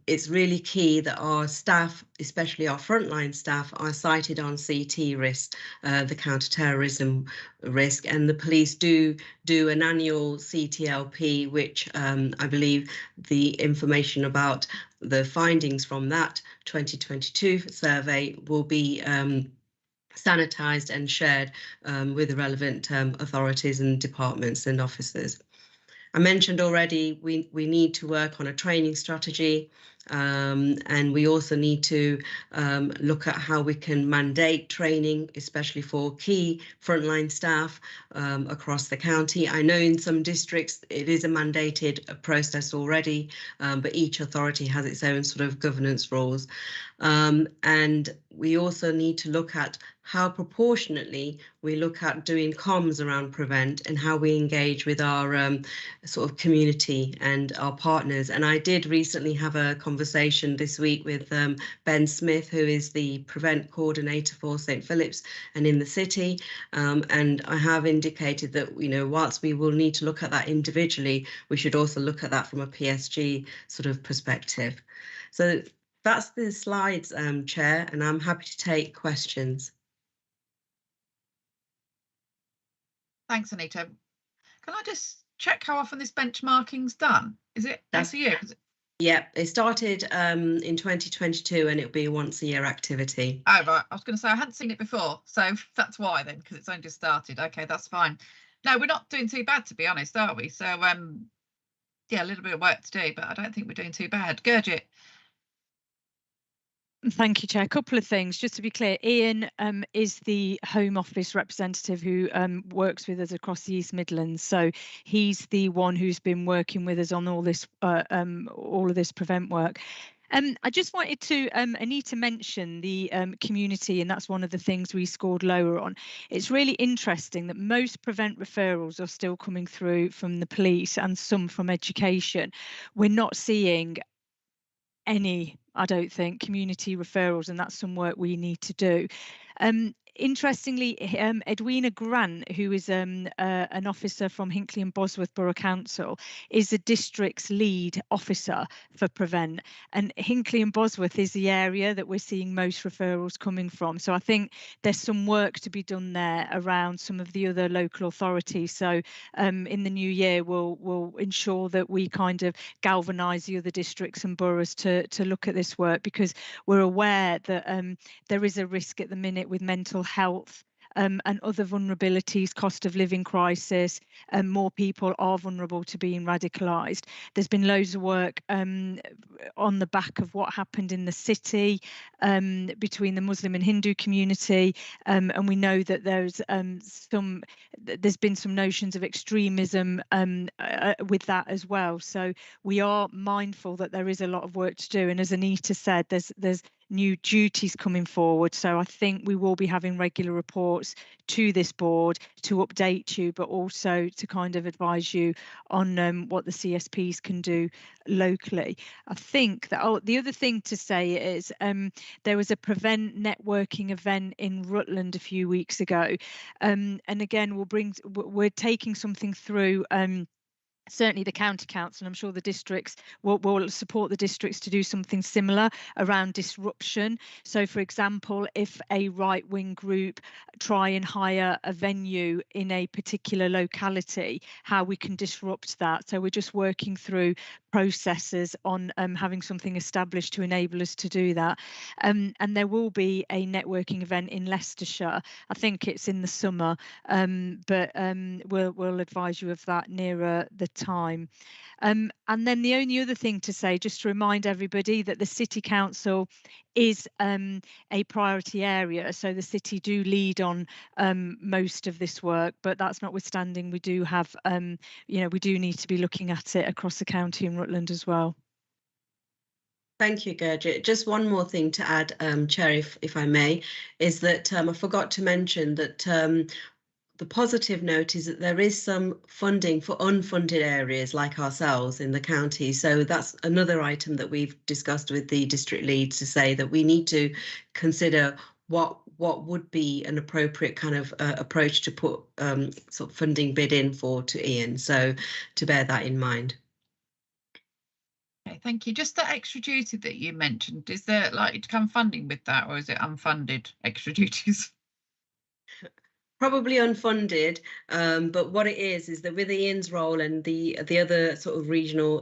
It's really key that our staff, especially our frontline staff, are cited on CT risk, the counter-terrorism risk, and the police do an annual CTLP, which I believe the information about the findings from that 2022 survey will be sanitised and shared with the relevant authorities and departments and officers. I mentioned already we need to work on a training strategy, and we also need to look at how we can mandate training, especially for key frontline staff across the county. I know in some districts it is a mandated process already, but each authority has its own sort of governance rules. And we also need to look at how proportionately we look at doing comms around Prevent and how we engage with our sort of community and our partners. And I did recently have a conversation this week with Ben Smith, who is the Prevent coordinator for St Philip's and in the city. And I have indicated that, whilst we will need to look at that individually, we should also look at that from a PSG sort of perspective. So that's the slides, Chair, and I'm happy to take questions. Thanks, Anita. Can I just check how often this benchmarking's done? Is it once a year? Yeah, it started in 2022, and it'll be a once a year activity. Oh, right. I was going to say I hadn't seen it before, so that's why then, because it's only just started. OK, that's fine. No, we're not doing too bad, to be honest, are we? So, yeah, a little bit of work to do, but I don't think we're doing too bad. Gurjit. Thank you, Chair. A couple of things, just to be clear. Ian is the Home Office representative who works with us across the East Midlands. So he's the one who's been working with us on all this, all of this Prevent work. I just wanted to, Anita mentioned the community, and that's one of the things we scored lower on. It's really interesting that most Prevent referrals are still coming through from the police and some from education. We're not seeing any I don't think, community referrals, and that's some work we need to do. Interestingly, Edwina Grant, who is an officer from Hinckley and Bosworth Borough Council, is the district's lead officer for Prevent. And Hinckley and Bosworth is the area that we're seeing most referrals coming from. So I think there's some work to be done there around some of the other local authorities. So in the new year, we'll ensure that we kind of galvanise the other districts and boroughs to look at this work, because we're aware that there is a risk at the minute with mental health and other vulnerabilities, cost of living crisis, and more people are vulnerable to being radicalised. There's been loads of work on the back of what happened in the city between the Muslim and Hindu community, and we know that there's been some notions of extremism with that as well. So we are mindful that there is a lot of work to do, and as Anita said, there's new duties coming forward. So I think we will be having regular reports to this board to update you, but also to kind of advise you on what the CSPs can do locally. I think that the other thing to say is there was a Prevent networking event in Rutland a few weeks ago, and again we're taking something through. Certainly the county council, I'm sure the districts will support the districts to do something similar around disruption. So for example, if a right-wing group try and hire a venue in a particular locality, how we can disrupt that. So we're just working through processes on having something established to enable us to do that. And there will be a networking event in Leicestershire. I think it's in the summer, but we'll advise you of that nearer the time. And then the only other thing to say, just to remind everybody, that the City Council is a priority area, so the city do lead on most of this work, but that's notwithstanding, we do have we do need to be looking at it across the county and Rutland as well. Thank you, Gurjit. Just one more thing to add, Chair, if I may, is that I forgot to mention that the positive note is that there is some funding for unfunded areas like ourselves in the county. So that's another item that we've discussed with the district leads, to say that we need to consider what would be an appropriate kind of approach to put sort of funding bid in for to Ian. So to bear that in mind. Okay, thank you. Just the extra duty that you mentioned, is there likely to come funding with that, or is it unfunded extra duties? Probably unfunded, but what it is that with Ian's role and the other sort of regional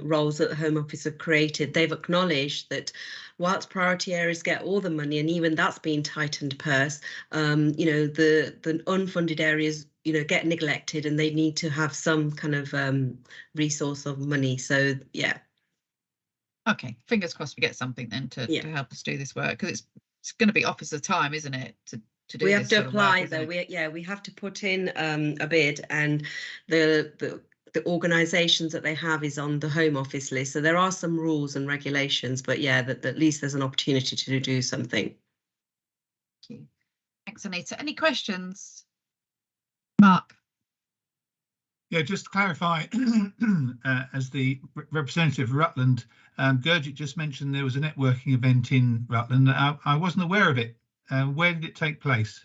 roles that the Home Office have created, they've acknowledged that whilst priority areas get all the money, and even that's been tightened purse, the unfunded areas get neglected, and they need to have some kind of resource of money. So yeah. Okay, fingers crossed we get something then to help us do this work, because it's going to be officer time, isn't it? We have to apply though. We have to put in a bid, and the organisations that they have is on the Home Office list. So there are some rules and regulations, but yeah, that at least there's an opportunity to do something. Thank you. Thanks, Anita. Any questions? Mark. Yeah, just to clarify, as the representative of Rutland, Gurjit just mentioned there was a networking event in Rutland. I wasn't aware of it. Where did it take place?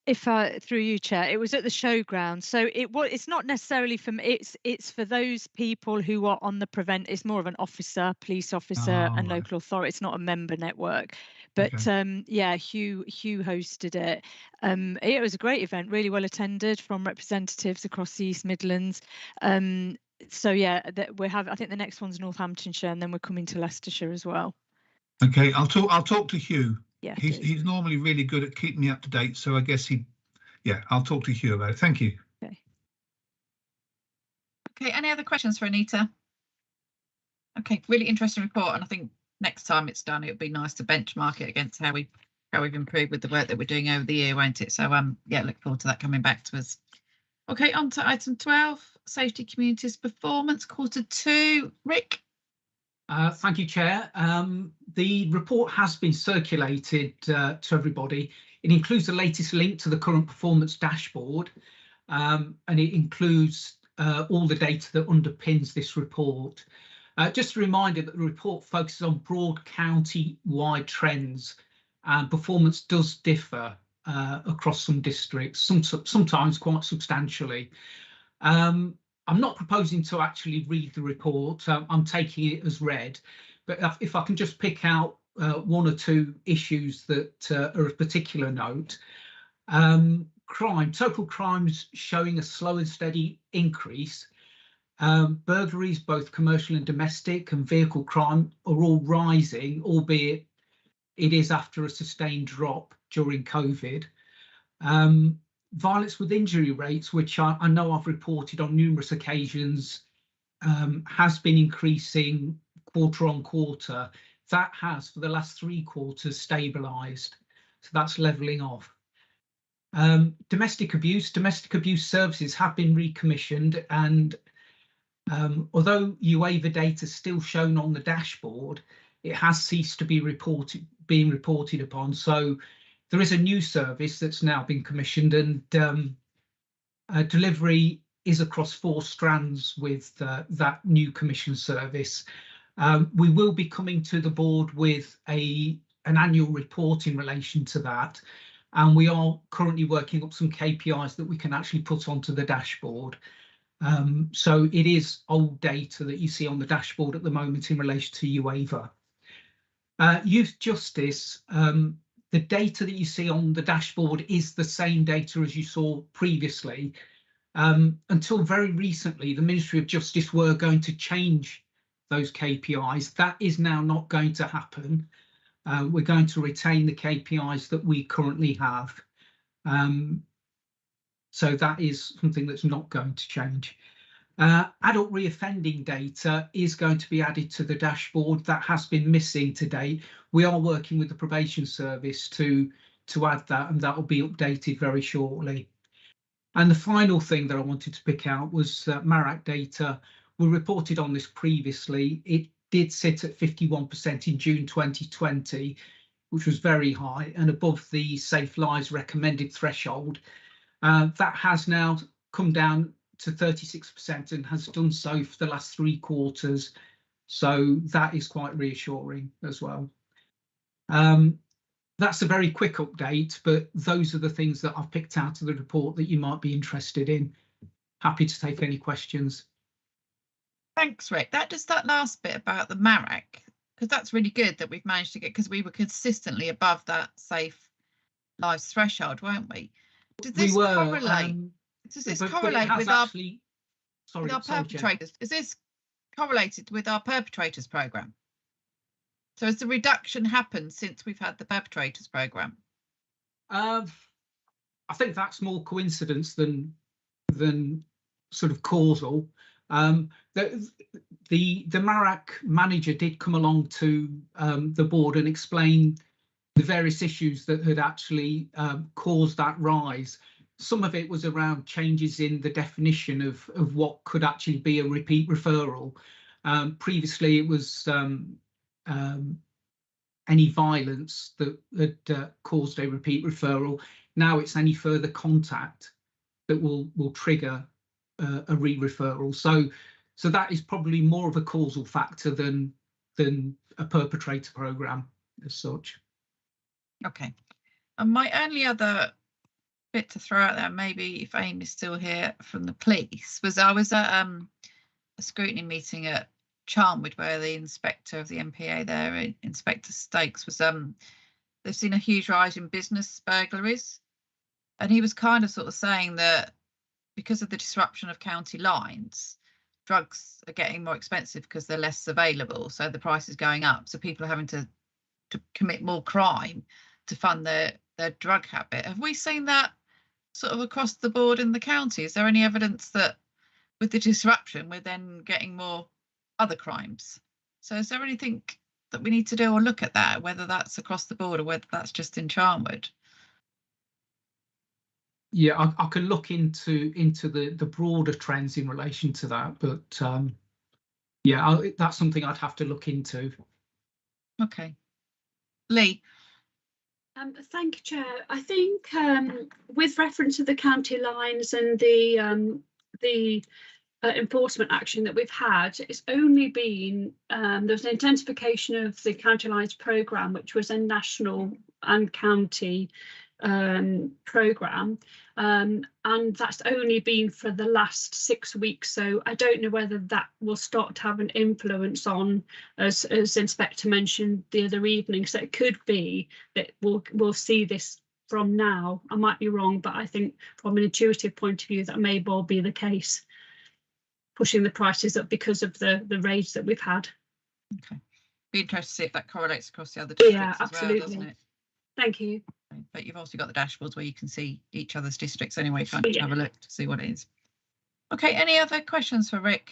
If through you, Chair, it was at the showground. So it's not necessarily for it's for those people who are on the Prevent. It's more of an officer, police officer, and local authority. It's not a member network. But okay. Yeah, Hugh hosted it. It was a great event, really well attended from representatives across the East Midlands. So yeah, I think the next one's Northamptonshire, and then we're coming to Leicestershire as well. Okay, I'll talk to Hugh. Yeah, he's normally really good at keeping me up to date, so I guess I'll talk to Hugh about it. Thank you. Okay, any other questions for Anita? Okay, really interesting report, and I think next time it's done, it'll be nice to benchmark it against how we've improved with the work that we're doing over the year, won't it? So yeah, look forward to that coming back to us. Okay, on to item 12, Safety Communities Performance, Q2. Rick. Thank you, Chair. The report has been circulated to everybody. It includes the latest link to the current performance dashboard, and it includes all the data that underpins this report. Just a reminder that the report focuses on broad county-wide trends, and performance does differ across some districts, sometimes quite substantially. I'm not proposing to actually read the report. I'm taking it as read, but if I can just pick out one or two issues that are of particular note. Total crimes showing a slow and steady increase. Burglaries, both commercial and domestic, and vehicle crime are all rising, albeit it is after a sustained drop during COVID. Violence with injury rates, which I know I've reported on numerous occasions, has been increasing quarter on quarter. That has, for the last 3 quarters, stabilised. So that's levelling off. Domestic abuse services have been recommissioned, and although UAVA data is still shown on the dashboard, it has ceased to be being reported upon. So there is a new service that's now been commissioned, and delivery is across 4 strands with that new commission service. We will be coming to the board with an annual report in relation to that, and we are currently working up some KPIs that we can actually put onto the dashboard. So it is old data that you see on the dashboard at the moment in relation to UAVA. Youth justice, the data that you see on the dashboard is the same data as you saw previously. Until very recently, the Ministry of Justice were going to change those KPIs. That is now not going to happen. We're going to retain the KPIs that we currently have. So that is something that's not going to change. Adult reoffending data is going to be added to the dashboard. That has been missing to date. We are working with the probation service to add that, and that will be updated very shortly. And the final thing that I wanted to pick out was MARAC data. We reported on this previously. It did sit at 51% in June 2020, which was very high and above the Safe Lives recommended threshold. That has now come down to 36% and has done so for the last 3 quarters. So that is quite reassuring as well. That's a very quick update, but those are the things that I've picked out of the report that you might be interested in. Happy to take any questions. Thanks, Rick. That last bit about the MARAC, because that's really good that we've managed to get, because we were consistently above that Safe Lives threshold, weren't we? Does this correlate? Does this correlate with our perpetrators? Is this correlated with our perpetrators programme? So has the reduction happened since we've had the perpetrators programme? I think that's more coincidence than sort of causal. The MARAC manager did come along to the board and explain the various issues that had actually caused that rise. Some of it was around changes in the definition of what could actually be a repeat referral. Previously, it was any violence that had caused a repeat referral. Now it's any further contact that will trigger a re-referral. So that is probably more of a causal factor than a perpetrator programme as such. Okay. And my only other bit to throw out there, maybe if Amy's still here from the police, was I was at a scrutiny meeting at Charnwood where the inspector of the MPA there, Inspector Stakes, was they've seen a huge rise in business burglaries, and he was kind of sort of saying that because of the disruption of county lines, drugs are getting more expensive because they're less available, so the price is going up, so people are having to commit more crime to fund their drug habit. Have we seen that sort of across the board in the county? Is there any evidence that with the disruption we're then getting more other crimes? So is there anything that we need to do or look at that, whether that's across the board or whether that's just in Charnwood? Yeah, I can look into the broader trends in relation to that, but yeah, that's something I'd have to look into. Okay. Lee. Thank you, Chair. I think with reference to the county lines and the enforcement action that we've had, it's only been there was an intensification of the County Alliance programme, which was a national and county programme, and that's only been for the last 6 weeks. So I don't know whether that will start to have an influence on, as Inspector mentioned the other evening. So it could be that we'll see this from now. I might be wrong, but I think from an intuitive point of view, that may well be the case, pushing the prices up because of the raids that we've had. Okay, be interested to see if that correlates across the other districts. Yeah, absolutely. As well, doesn't it? Thank you. But you've also got the dashboards where you can see each other's districts anyway, can't you? Have a look to see what it is. Okay, any other questions for Rick?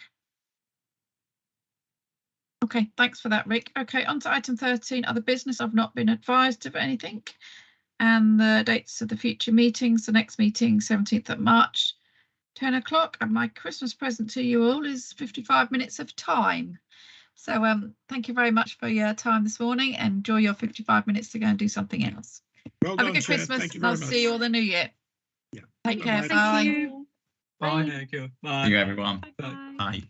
Okay, thanks for that, Rick. Okay, on to item 13, other business. I've not been advised of anything. And the dates of the future meetings, the next meeting, 17th of March, 10 o'clock. And my Christmas present to you all is 55 minutes of time. So thank you very much for your time this morning. Enjoy your 55 minutes to go and do something else. Well done, Have a good Chair. Christmas. Thank you I'll very see you much. all the new year. Yeah. Take care. Thank Bye. you. Bye. Thank you. Bye. Thank you, everyone. Bye. Bye.